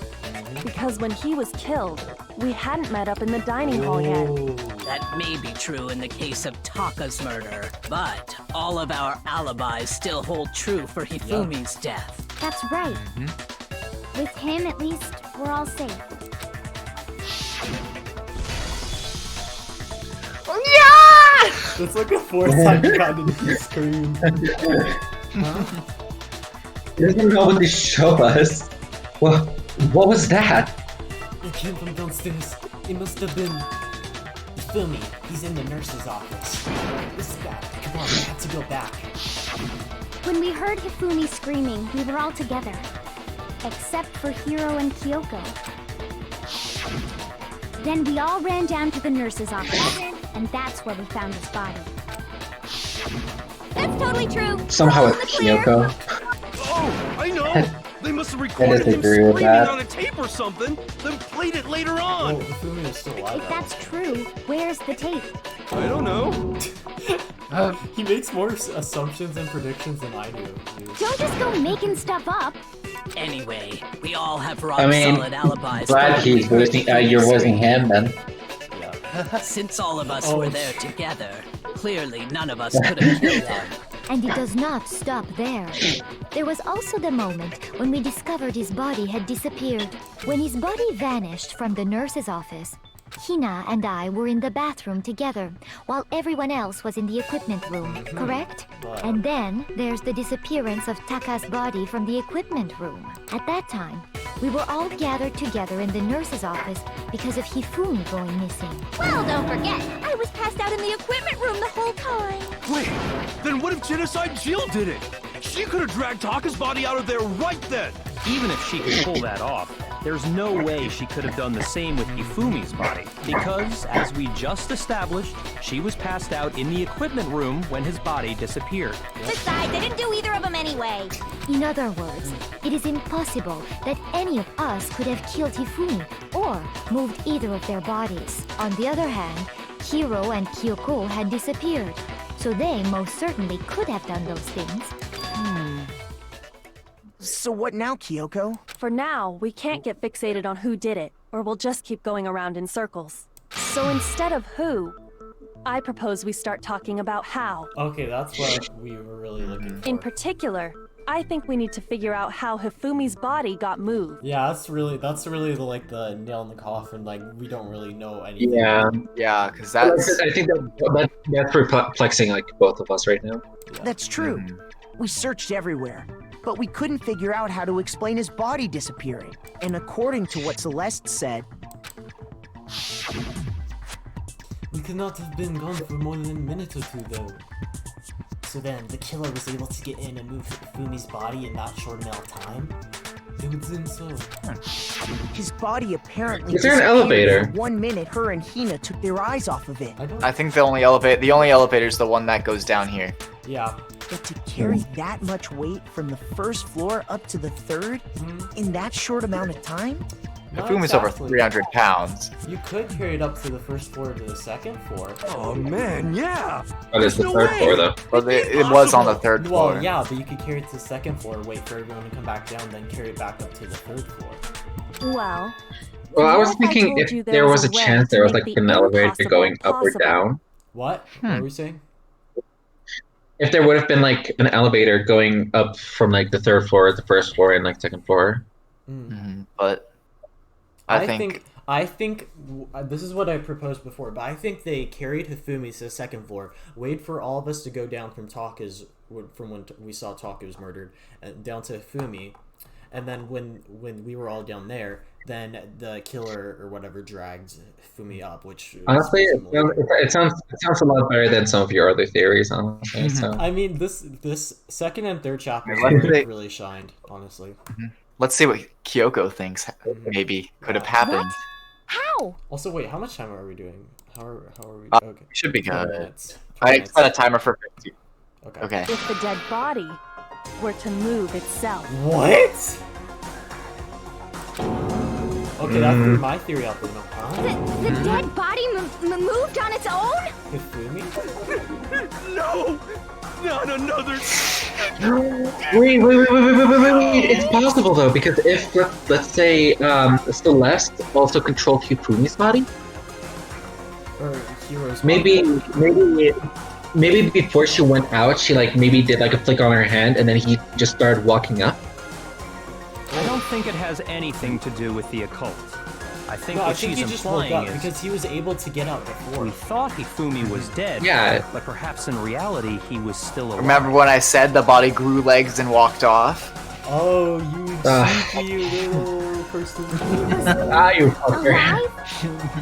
Because when he was killed, we hadn't met up in the dining hall yet. That may be true in the case of Taka's murder, but all of our alibis still hold true for Hifumi's death. That's right. With him, at least, we're all safe. That's like the 4th time you got into the screen. He doesn't know what to show us. Well, what was that? It came from downstairs. It must have been Hifumi. He's in the nurse's office. This is bad. Come on, we have to go back. When we heard Hifumi screaming, we were all together. Except for Hiro and Kyoko. Then we all ran down to the nurse's office, and that's where we found his body. That's totally true. Somehow it's Kyoko. Oh, I know! They must have recorded him disagree with screaming that. on a tape or something, then played it later on! Oh, Hifumi is still alive. If that's true, where's the tape? I don't know. He makes more assumptions and predictions than I do. Dude. Don't just go making stuff up. Anyway, we all have rock I mean, solid alibis. glad for he's voicing. You're voicing him then. Since all of us Oh. were there together, clearly none of us could have killed them. And it does not stop there. There was also the moment when we discovered his body had disappeared. When his body vanished from the nurse's office, Hina and I were in the bathroom together, while everyone else was in the equipment room, correct? And then there's the disappearance of Taka's body from the equipment room. At that time, we were all gathered together in the nurse's office because of Hifumi going missing. Well, don't forget, I was passed out in the equipment room the whole time. Wait, then what if Genocide Jill did it? She could have dragged Taka's body out of there right then! Even if she could pull that off, There's no way she could have done the same with Hifumi's body, because, as we just established, she was passed out in the equipment room when his body disappeared. Besides, I didn't do either of them anyway. In other words, it is impossible that any of us could have killed Hifumi or moved either of their bodies. On the other hand, Hiro and Kyoko had disappeared, so they most certainly could have done those things. So what now, Kyoko? For now, we can't get fixated on who did it, or we'll just keep going around in circles. So instead of who, I propose we start talking about how. Okay, that's what we were really looking for. In particular, I think we need to figure out how Hifumi's body got moved. Yeah, that's really the nail in the coffin. Like, we don't really know anything. Yeah, because that's... I think that's perplexing, like, both of us right now. That's true. We searched everywhere, but we couldn't figure out how to explain his body disappearing. And according to what Celeste said, We could not have been gone for more than a minute or two, though. So then, the killer was able to get in and move Fumi's body in that short amount of time? It would seem so. his body apparently Is there an disappeared elevator? for 1 minute. Her and Hina took their eyes off of it. I think the only elevator is the one that goes down here. Yeah. But to carry that much weight from the first floor up to the third in that short amount of time? Fumi's over 300 pounds. You could carry it up to the first floor to the second floor. Oh man, yeah. But it's the third floor, though. Well, it was on the third floor. Well, yeah, but you could carry it to the second floor, wait for everyone to come back down, then carry it back up to the third floor. Well, Well, I was what thinking told you if there was a way chance to there was make like the an elevator impossible going up or possible. down. What? What were we saying? If there would have been like an elevator going up from like the third floor to the first floor and like second floor. But I think this is what I proposed before, but I think they carried Hifumi to the second floor, wait for all of us to go down from when we saw Taku's murdered, down to Hifumi, and then when we were all down there, then the killer or whatever dragged Hifumi up, which Honestly, it sounds a lot better than some of your other theories. Honestly, so. I mean, this second and third chapter really shined, honestly. Let's see what Kyoko thinks maybe could have happened. What? How? Also, wait, how much time are we doing? How are we? Okay, Should be 20 good. minutes. I set a timer for 50. Okay. If the dead body were to move itself. What? Okay, that threw my theory out the window. The dead body moved on its own? Hifumi? No, not another. Wait! It's possible though, because if let's say Celeste also controlled Hifumi's body, Or Hero's maybe before she went out, she like maybe did like a flick on her hand, and then he just started walking up. I don't think it has anything to do with the occult. I think No, what I think she's he just woke implying up is because he was able to get out before. we thought Hifumi was dead, Yeah. but perhaps in reality he was still alive. Remember when I said the body grew legs and walked off? Oh, you sneaky little person. You fucker.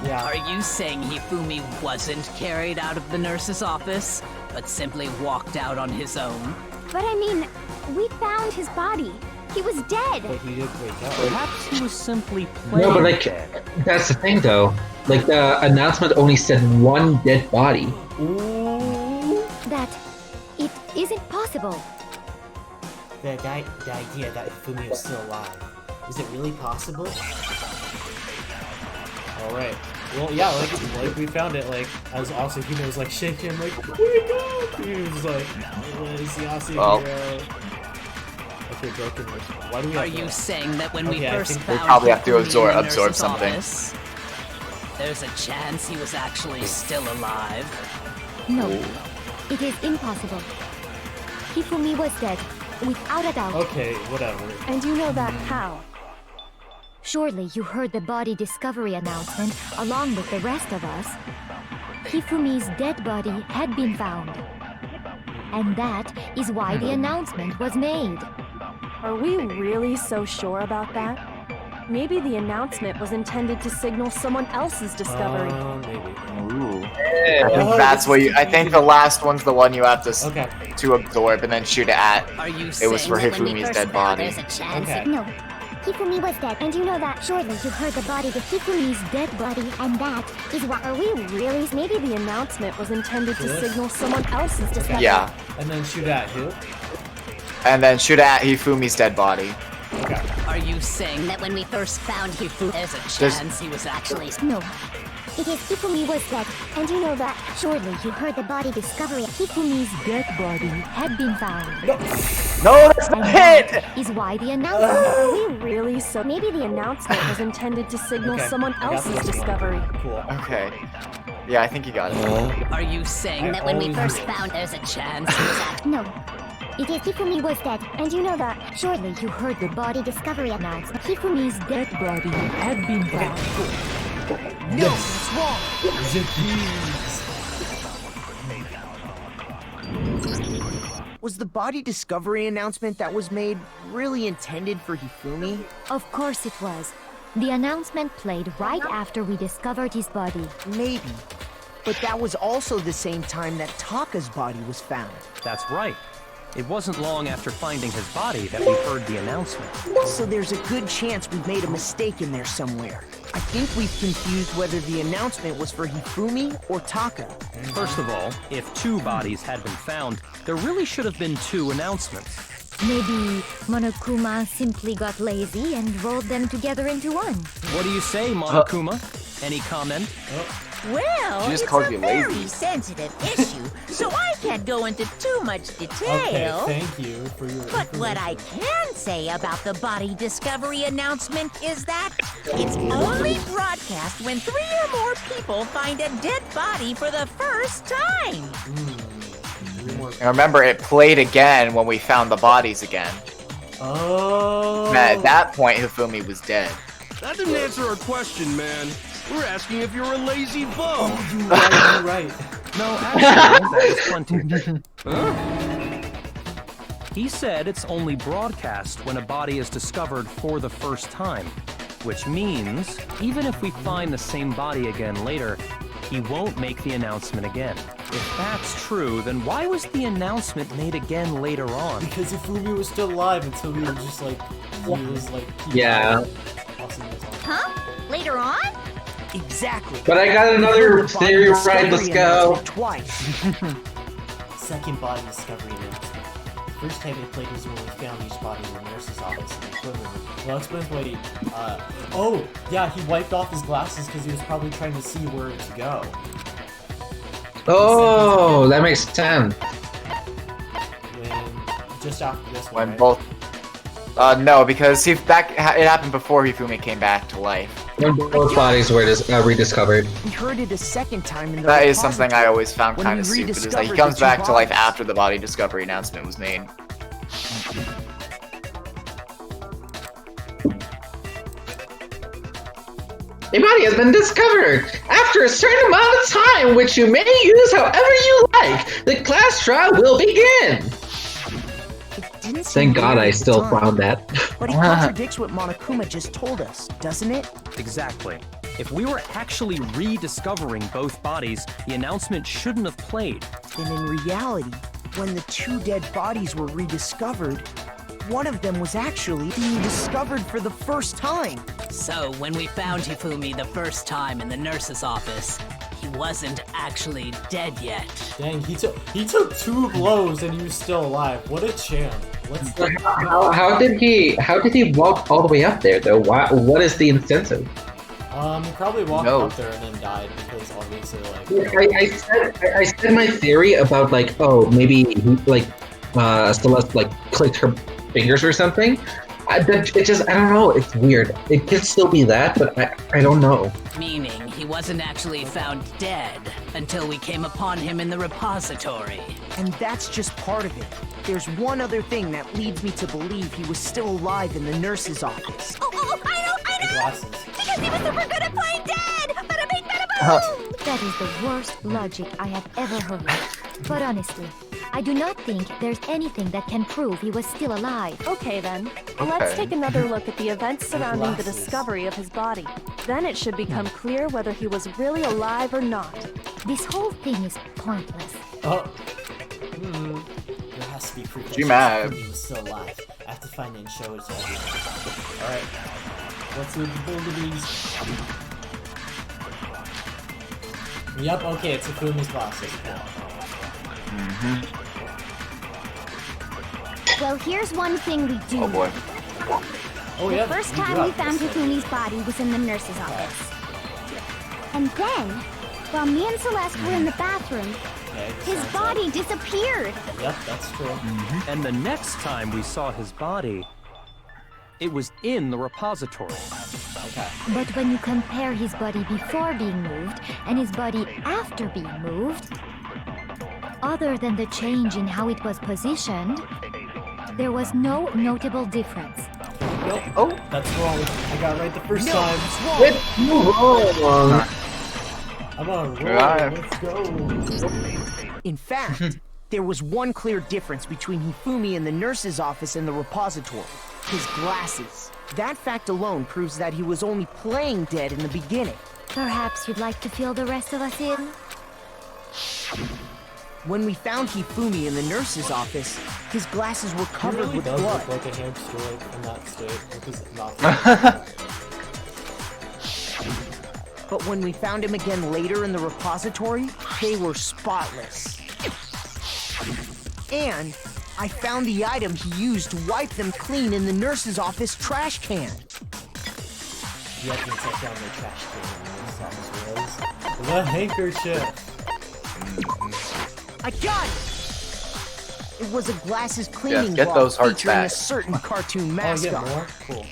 Yeah. Are you saying Hifumi wasn't carried out of the nurse's office, but simply walked out on his own? But I mean, we found his body. He was dead. But he did wake up. Perhaps he was simply playing No, but like dead. that's the thing though. Like the announcement only said one dead body. Ooh. That it isn't possible. The idea that Hifumi was still alive. Is it really possible? Alright. Well, yeah, like we found it, like, as Asahina was like shaking, like, wake up! He was like, where's the Asahina? Okay, broken. Why do we have Are you saying that when we first we found probably have to Hifumi in the absorb nurse's something. office, there's a chance he was actually still alive? No, it is impossible. Hifumi was dead, without a doubt. Okay, whatever. And you know that how? Surely you heard the body discovery announcement along with the rest of us. Hifumi's dead body had been found. And that is why the announcement was made. Are we really so sure about that? Maybe the announcement was intended to signal someone else's discovery. Maybe. Ooh. I think that's what I think the last one's the one you have to to absorb and then shoot it at. Are you It was for saying that when we Hifumi's first dead found body. there's a chance Okay. No, Hifumi was dead, and you know that. Surely you heard the body, the Hifumi's dead body, and that is what. Are we really? Maybe the announcement was intended to signal someone else's discovery. Yeah. And then shoot at who? And then shoot at Hifumi's dead body. Okay. Are you saying that when we first found Hifumi, there's a chance he was actually... No. It is Hifumi was dead, and you know that. Surely you heard the body discovery. Hifumi's dead body had been found. No, that's not it! Is why the announcement. Are we really? So maybe the announcement was intended to signal someone else's discovery. Cool. Okay. Yeah, I think you got it. Are you saying that when we first found there's a chance he was actually... No. It is Hifumi was dead, and you know that. Surely you heard the body discovery announcement. Hifumi's dead body had been found. No, that's wrong. The keys. Was the body discovery announcement that was made really intended for Hifumi? Of course it was. The announcement played right after we discovered his body. Maybe. But that was also the same time that Taka's body was found. That's right. It wasn't long after finding his body that we heard the announcement. So there's a good chance we've made a mistake in there somewhere. I think we've confused whether the announcement was for Hifumi or Taka. First of all, if 2 bodies had been found, there really should have been 2 announcements. Maybe Monokuma simply got lazy and rolled them together into one. What do you say, Monokuma? Any comment? Well, She just it's called a you very lazy. sensitive issue, so I can't go into too much detail. Okay, thank you for your But what I can say about the body discovery announcement is that it's only broadcast when 3 or more people find a dead body for the first time. And remember, it played again when we found the bodies again. Oh. And at that point, Hifumi was dead. That didn't answer our question, man. We're asking if you're a lazy bum. You're right. No, actually, that was plenty. He said it's only broadcast when a body is discovered for the first time, which means even if we find the same body again later, he won't make the announcement again. If that's true, then why was the announcement made again later on? Because Hifumi was still alive until he was just like, Yeah. Huh? Later on? Exactly. But I got another theory right, let's go. Twice. Second body discovery announcement. First time they played was when we found each body in the nurse's office in the equipment room. Well, explains why he, oh, yeah, he wiped off his glasses because he was probably trying to see where to go. Oh, that makes sense. When, just after this one, When right? both... no, because it happened before Hifumi came back to life. When both bodies were rediscovered. We heard it a second time in the That is something I always found when kind we of stupid, is that he rediscovered comes the two back to life bodies. after the body discovery announcement was made. A body has been discovered! After a certain amount of time, which you may use however you like, the class trial will begin! Thank God I still found that. But it contradicts what Monokuma just told us, doesn't it? Exactly. If we were actually rediscovering both bodies, the announcement shouldn't have played. Then in reality, when the 2 dead bodies were rediscovered, one of them was actually being discovered for the first time. So, when we found Hifumi the first time in the nurse's office, he wasn't actually dead yet. Dang, he took 2 blows and he was still alive. What a champ. How did he walk all the way up there though? What is the incentive? He probably walked up there and then died because obviously like. I said my theory about like, oh, maybe Celeste like clicked her fingers or something. I don't know. It's weird. It could still be that, but I don't know. Meaning he wasn't actually found dead until we came upon him in the repository. And that's just part of it. There's one other thing that leads me to believe he was still alive in the nurse's office. Oh, I know! Glasses. Because he was super good at playing dead! Bada bing, bada boom! That is the worst logic I have ever heard. But honestly, I do not think there's anything that can prove he was still alive. Okay then, let's take another look at the events surrounding the discovery of his body. Then it should become clear whether he was really alive or not. This whole thing is pointless. There has to be proof that G-Mad. he was still alive. have to find it and show it to everyone. Alright. Let's move the buildings. Yep, okay, it's Hifumi's glasses. Well, here's one thing we do. Oh boy. Oh, The yeah, first we do time we have found this. Hifumi's body was in the nurse's office. And then, while me and Celeste were in the bathroom, Okay, his sounds body disappeared. Yep, that's true. And the next time we saw his body, it was in the repository. Okay. But when you compare his body before being moved and his body after being moved, other than the change in how it was positioned, there was no notable difference. Nope. Oh. That's wrong. I got it right the first No, time. it's wrong. It's wrong. I'm on a roll. Yeah. Let's go. In fact, there was one clear difference between Hifumi in the nurse's office and the repository. His glasses. That fact alone proves that he was only playing dead in the beginning. Perhaps you'd like to fill the rest of us in? When we found Hifumi in the nurse's office, his glasses were He covered really with does blood. look like a hamster like, in that state. With his mouth. But when we found him again later in the repository, they were spotless. And I found the item he used to wipe them clean in the nurse's office trash can. You have to take down the trash can in the office was the handkerchief. I got it! It was a glasses cleaning get block those hearts featuring a back. certain cartoon Oh, you mascot. get more? Cool.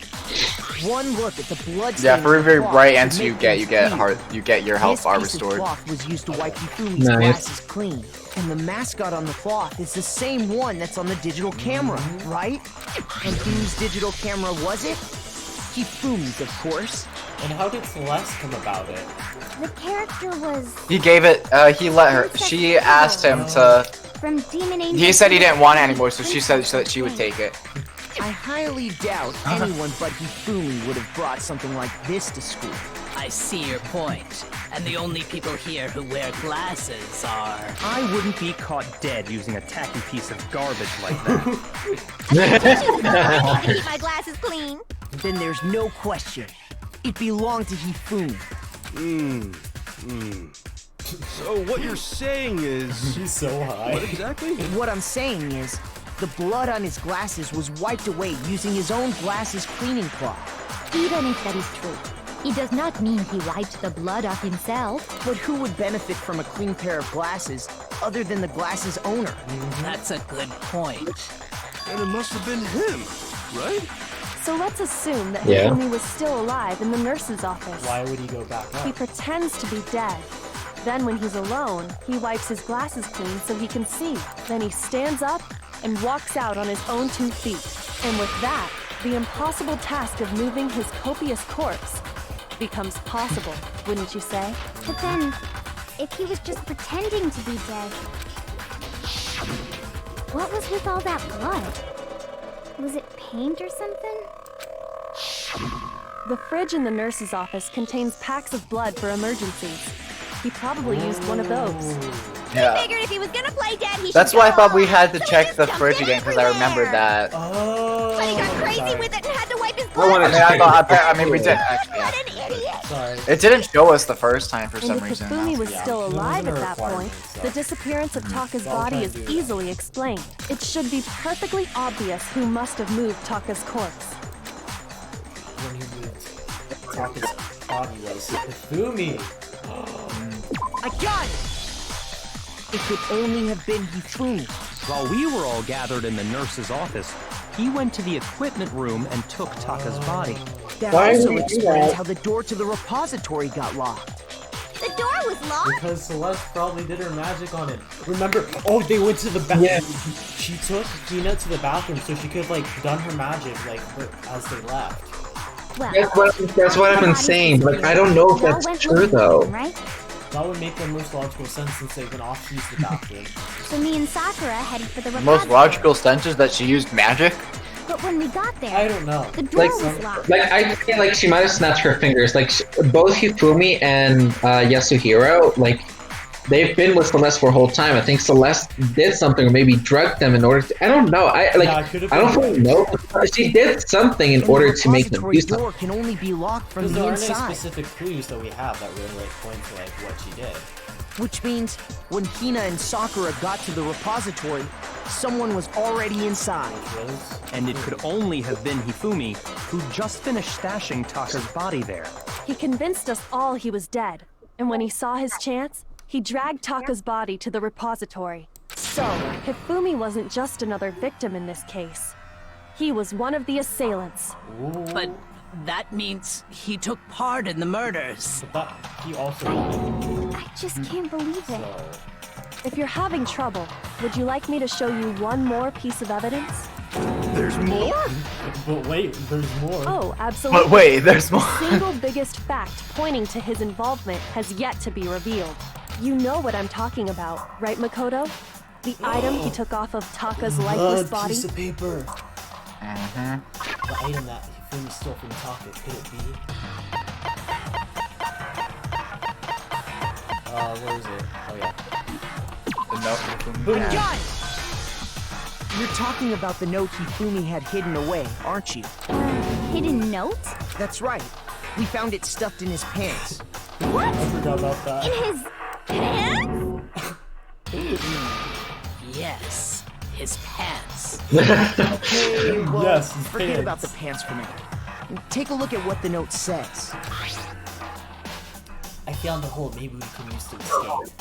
One look at the blood Yeah, for every cloth right would answer you make get, things you get clean. heart, you get your health This bar piece of restored. cloth was used to wipe Hifumi's Nice. glasses clean. And the mascot on the cloth is the same one that's on the digital camera, right? And whose digital camera was it? Hifumi's, of course. And how did Celeste come about it? The character was He gave it. He let her. She asked him to. from Demon Angel. He said he didn't want it anymore, so she said that she would take it. I highly doubt anyone but Hifumi would have brought something like this to school. I see your point. And the only people here who wear glasses are... I wouldn't be caught dead using a tacky piece of garbage like that. I keep my glasses clean. Then there's no question. It belonged to Hifumi. So what you're saying is... She's so high. What exactly? What I'm saying is, the blood on his glasses was wiped away using his own glasses cleaning cloth. Even if that is true, it does not mean he wiped the blood off himself. But who would benefit from a clean pair of glasses other than the glasses owner? That's a good point. And it must have been him, right? So let's assume that Yeah. Hifumi was still alive in the nurse's office. Why would he go back He up? pretends to be dead. Then when he's alone, he wipes his glasses clean so he can see. Then he stands up and walks out on his own 2 feet. And with that, the impossible task of moving his copious corpse becomes possible, wouldn't you say? But then, if he was just pretending to be dead, what was with all that blood? Was it paint or something? The fridge in the nurse's office contains packs of blood for emergencies. He probably used one of those. Yeah. Figured if he was gonna play dead, he That's should why I go thought we on. had to So he check just the dumped fridge it again because I remembered everywhere. that. Oh. But he got crazy sorry. with it and had to wipe his I wanna glasses. I mean, I mean, we did actually. What an idiot! Sorry. It didn't show us the first time for And some if reason. Hifumi was Yeah. still It was alive in at her that point, requirements, so. the disappearance of Taka's Don't body try is to do that. easily explained. It should be perfectly obvious who must have moved Taka's corpse. When he moved, Taka's body was Hifumi. I got it! It could only have been Hifumi. While we were all gathered in the nurse's office, he went to the equipment room and took Taka's body. That Why also would he do explains that? how the door to the repository got locked. The door was locked. Because Celeste probably did her magic on it. Remember? Oh, they went to the bathroom. Yeah. She took Hina to the bathroom so she could have, like, done her magic, like, as they left. Well, That's what I've been saying, but I don't know if Y'all that's went true with though. him, right? That would make the most logical sense since they went off to use the bathroom. So me and Sakura headed for the The repository. most logical sense is that she used magic. But when we got there, I don't know. the door Like, was locked. Like I feel like she might have snapped her fingers. Like both Hifumi and Yasuhiro, like they've been with Celeste for a whole time. I think Celeste did something, or maybe drugged them in order to. I don't know. I don't fully know. She did something in order to make them do something. door can only be locked from the there inside. are no specific clues that we have that really like point to like what she did. Which means when Hina and Sakura got to the repository, someone was already inside. And it could only have been Hifumi, who just finished stashing Taka's body there. He convinced us all he was dead, and when he saw his chance, he dragged Taka's body to the repository. So, Hifumi wasn't just another victim in this case. He was one of the assailants. But that means he took part in the murders. But he also I just can't believe it. If you're having trouble, would you like me to show you one more piece of evidence? There's more? But wait, there's more. Oh, absolutely. But wait, there's more. The single biggest fact pointing to his involvement has yet to be revealed. You know what I'm talking about, right, Makoto? The item he took off of Taka's lifeless body? Piece of paper. The item that Hifumi stole from Taka, could it be? Where is it? Oh yeah. The note. Boom. John! You're talking about the note Hifumi had hidden away, aren't you? Hidden note? That's right. We found it stuffed in his pants. What? I forgot about that. In his pants? Yes, his pants. Okay, well, Yes, his forget pants. about the pants for now. Take a look at what the note says. I found a hole maybe we can use to escape.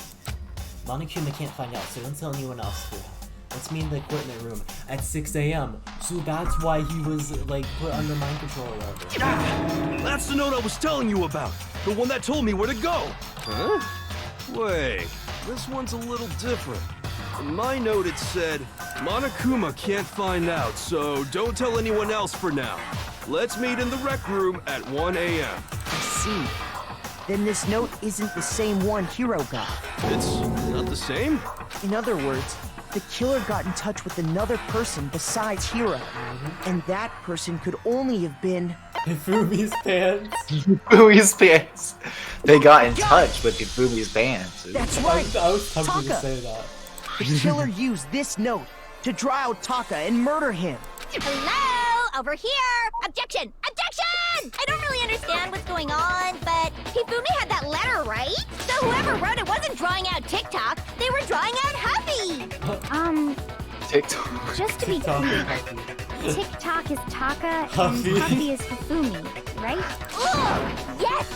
Monokuma can't find out, so don't tell anyone else. Let's meet in the equipment room at 6 a.m. So that's why he was like put under mind control or whatever. That's the note I was telling you about. The one that told me where to go. Huh? Wait, this one's a little different. In my note it said, Monokuma can't find out, so don't tell anyone else for now. Let's meet in the rec room at 1 a.m. I see. Then this note isn't the same one Hiro got. It's not the same? In other words, the killer got in touch with another person besides Hiro. And that person could only have been... Hifumi's pants. Hifumi's pants. They got in touch with Hifumi's pants. That's right! I was tempted to Taka. say that. The killer used this note to draw out Taka and murder him. Hello? Over here! Objection! Objection! I don't really understand what's going on, but Hifumi had that letter, right? So whoever wrote it wasn't drawing out TikTok, they were drawing out Huffy! TikTok. Just to be clear, TikTok is Taka and Huffy is Hifumi, right? Ugh! Yes!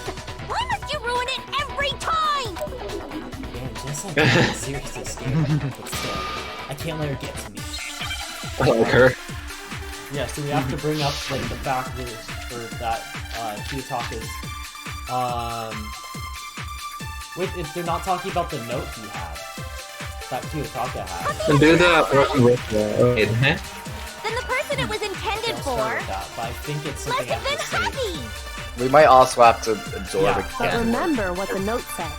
Why must you ruin it every time? Man, just like seriously scared. But still, I can't let her get to me. I like her. Yeah, so we have to bring up like the fact that Kiyotaka's wait, if they're not talking about the note he had that Kiyotaka had. And do the with the Then the person it was intended I'll for start with that, but I think it's must something I have been have to say. Huffy! We might also have to absorb Yeah. it. But remember what the note said.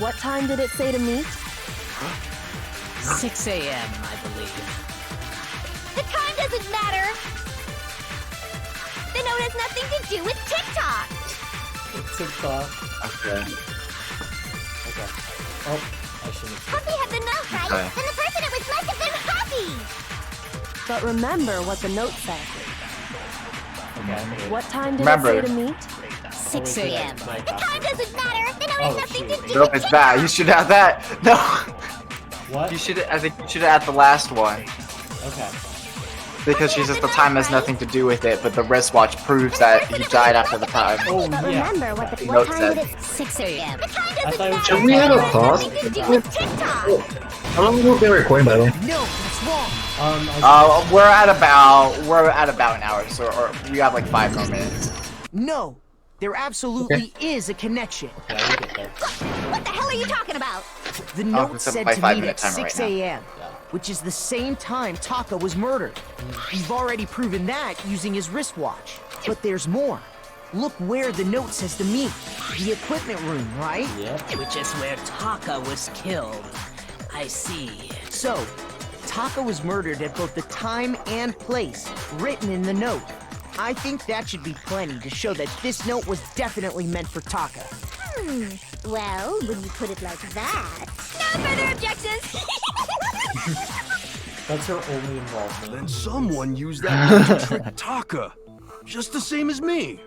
What time did it say to meet? 6 a.m., I believe. The time doesn't matter! The note has nothing to do with TikTok! TikTok. Okay. Okay. Oh, I shouldn't have. Huffy had the note, right? Okay. Then the person it was must have been Huffy! But remember what the note said. Okay. What time did Remember. it say to meet? 6 a.m. It's like The time doesn't matter! The note has nothing to do Nope, with it's bad. You should have that. No. What? You should. I think you should add the last one Okay. because she says the time has nothing to do with it, but the wristwatch proves that he died after the time. Oh But yeah. remember what Note time said. did it? 6 a.m. The time I doesn't thought it was matter! Should we have a pause? Nothing to do with TikTok! How long have we been recording, by the way? No, that's wrong. We're at about an hour, so or we have like 5 more minutes. No, there absolutely is a connection. Okay, I get there. What the hell are you talking about? The note it's a said my to 5 meet minute at timer 6 right now. a.m., which is the same time Taka was murdered. We've already proven that using his wristwatch. But there's more. Look where the note says to meet. The equipment room, right? Yep. Which is where Taka was killed. I see. So, Taka was murdered at both the time and place written in the note. I think that should be plenty to show that this note was definitely meant for Taka. Well, when you put it like that. No further objections! That's her only involvement. Then someone used that to trick Taka, just the same as me.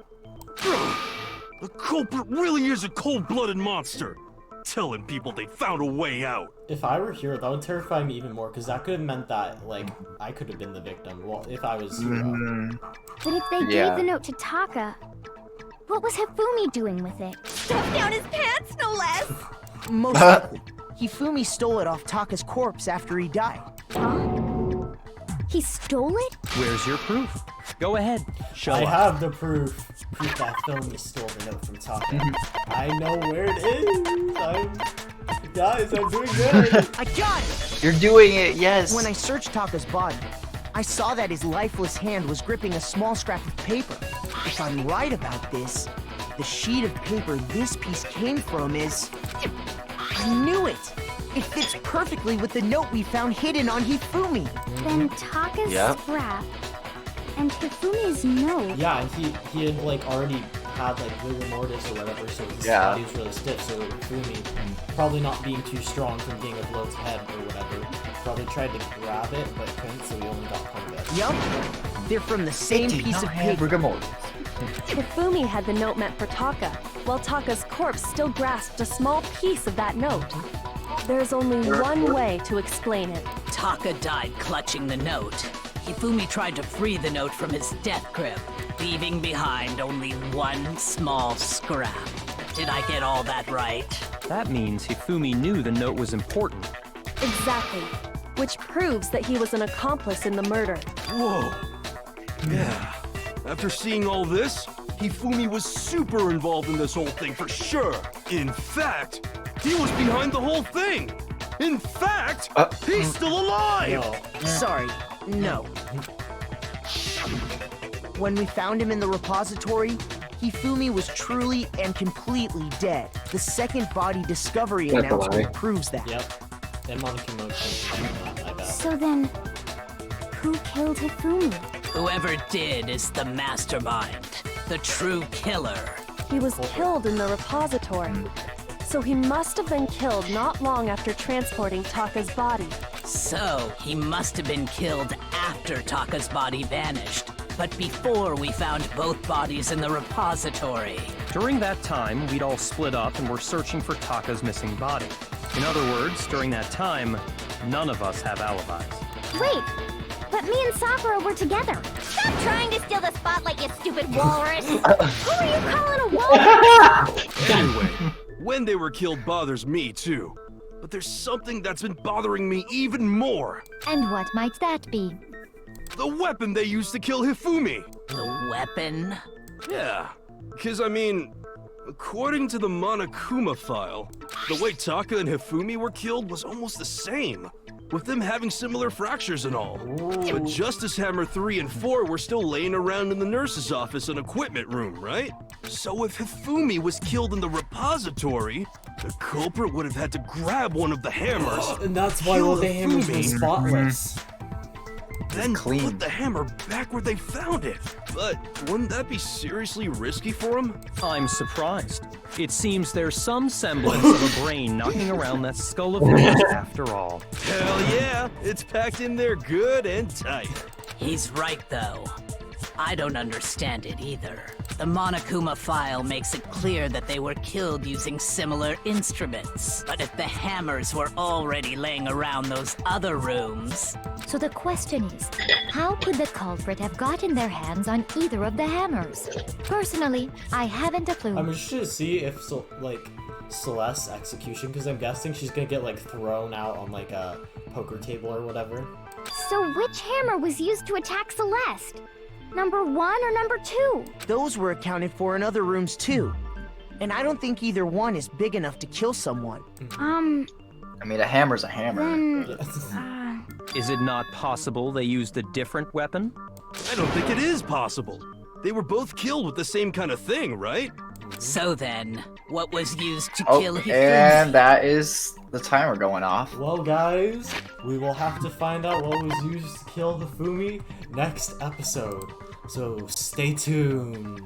The culprit really is a cold-blooded monster, telling people they found a way out. If I were here, that would terrify me even more, because that could have meant that, like, I could have been the victim. Well, if I was Hiro. But if they gave the note to Taka, what was Hifumi doing with it? Stuffed down his pants, no less! Most likely. Hifumi stole it off Taka's corpse after he died. He stole it? Where's your proof? Go ahead, show I us. have the proof. Proof that Filmy stole the note from Taka. I know where it is. Guys, I'm doing good. I got it! You're doing it, yes. When I searched Taka's body, I saw that his lifeless hand was gripping a small scrap of paper. If I'm right about this, the sheet of paper this piece came from is... I knew it! It fits perfectly with the note we found hidden on Hifumi. Then Taka's scrap and Hifumi's note. Yeah, and he had like already had like rigor mortis or whatever, so his body was really stiff. So Hifumi, probably not being too strong from being of Lode's head or whatever, probably tried to grab it but couldn't, so he only got part of it. Yup, they're from the same piece of paper. Hifumi had the note meant for Taka, while Taka's corpse still grasped a small piece of that note. There's only one way to explain it. Taka died clutching the note. Hifumi tried to free the note from his death grip, leaving behind only one small scrap. Did I get all that right? That means Hifumi knew the note was important. Exactly. Which proves that he was an accomplice in the murder. Whoa. Yeah. After seeing all this, Hifumi was super involved in this whole thing for sure. In fact, he was behind the whole thing. In fact, he's still alive. No. Sorry, no. When we found him in the repository, Hifumi was truly and completely dead. The second body discovery That's a announcement lie. proves that. Yep. And Monica Mochi, I bet. So then, who killed Hifumi? Whoever did is the mastermind, the true killer. He was killed in the repository. So he must have been killed not long after transporting Taka's body. So he must have been killed after Taka's body vanished, but before we found both bodies in the repository. During that time, we'd all split up and were searching for Taka's missing body. In other words, during that time, none of us have alibis. Wait, but me and Sakura were together. Stop trying to steal the spotlight, you stupid walrus! Who are you calling a walrus? Anyway, when they were killed bothers me too. But there's something that's been bothering me even more. And what might that be? The weapon they used to kill Hifumi. The weapon? Yeah, because I mean, according to the Monokuma file, the way Taka and Hifumi were killed was almost the same, with them having similar fractures and all. But Justice Hammer 3 and 4 were still laying around in the nurse's office and equipment room, right? So if Hifumi was killed in the repository, the culprit would have had to grab one of the hammers, And that's why kill all the hammers were Hifumi, spotless. then clean. put the hammer back where they found it. But wouldn't that be seriously risky for him? I'm surprised. It seems there's some semblance of a brain knocking around that skull of yours after all. Hell yeah, it's packed in there good and tight. He's right, though. I don't understand it either. The Monokuma file makes it clear that they were killed using similar instruments. But if the hammers were already laying around those other rooms... So the question is, how could the culprit have gotten their hands on either of the hammers? Personally, I haven't a clue. I'm interested to see if, Celeste's execution, because I'm guessing she's gonna get, like, thrown out on, like, a poker table or whatever. So which hammer was used to attack Celeste? Number 1 or number 2? Those were accounted for in other rooms too. And I don't think either one is big enough to kill someone. I mean, a hammer's a hammer. Then, Is it not possible they used a different weapon? I don't think it is possible. They were both killed with the same kind of thing, right? So then, what was used to Oh, kill Hifumi? and that is the timer going off. Well, guys, we will have to find out what was used to kill Hifumi next episode. So stay tuned.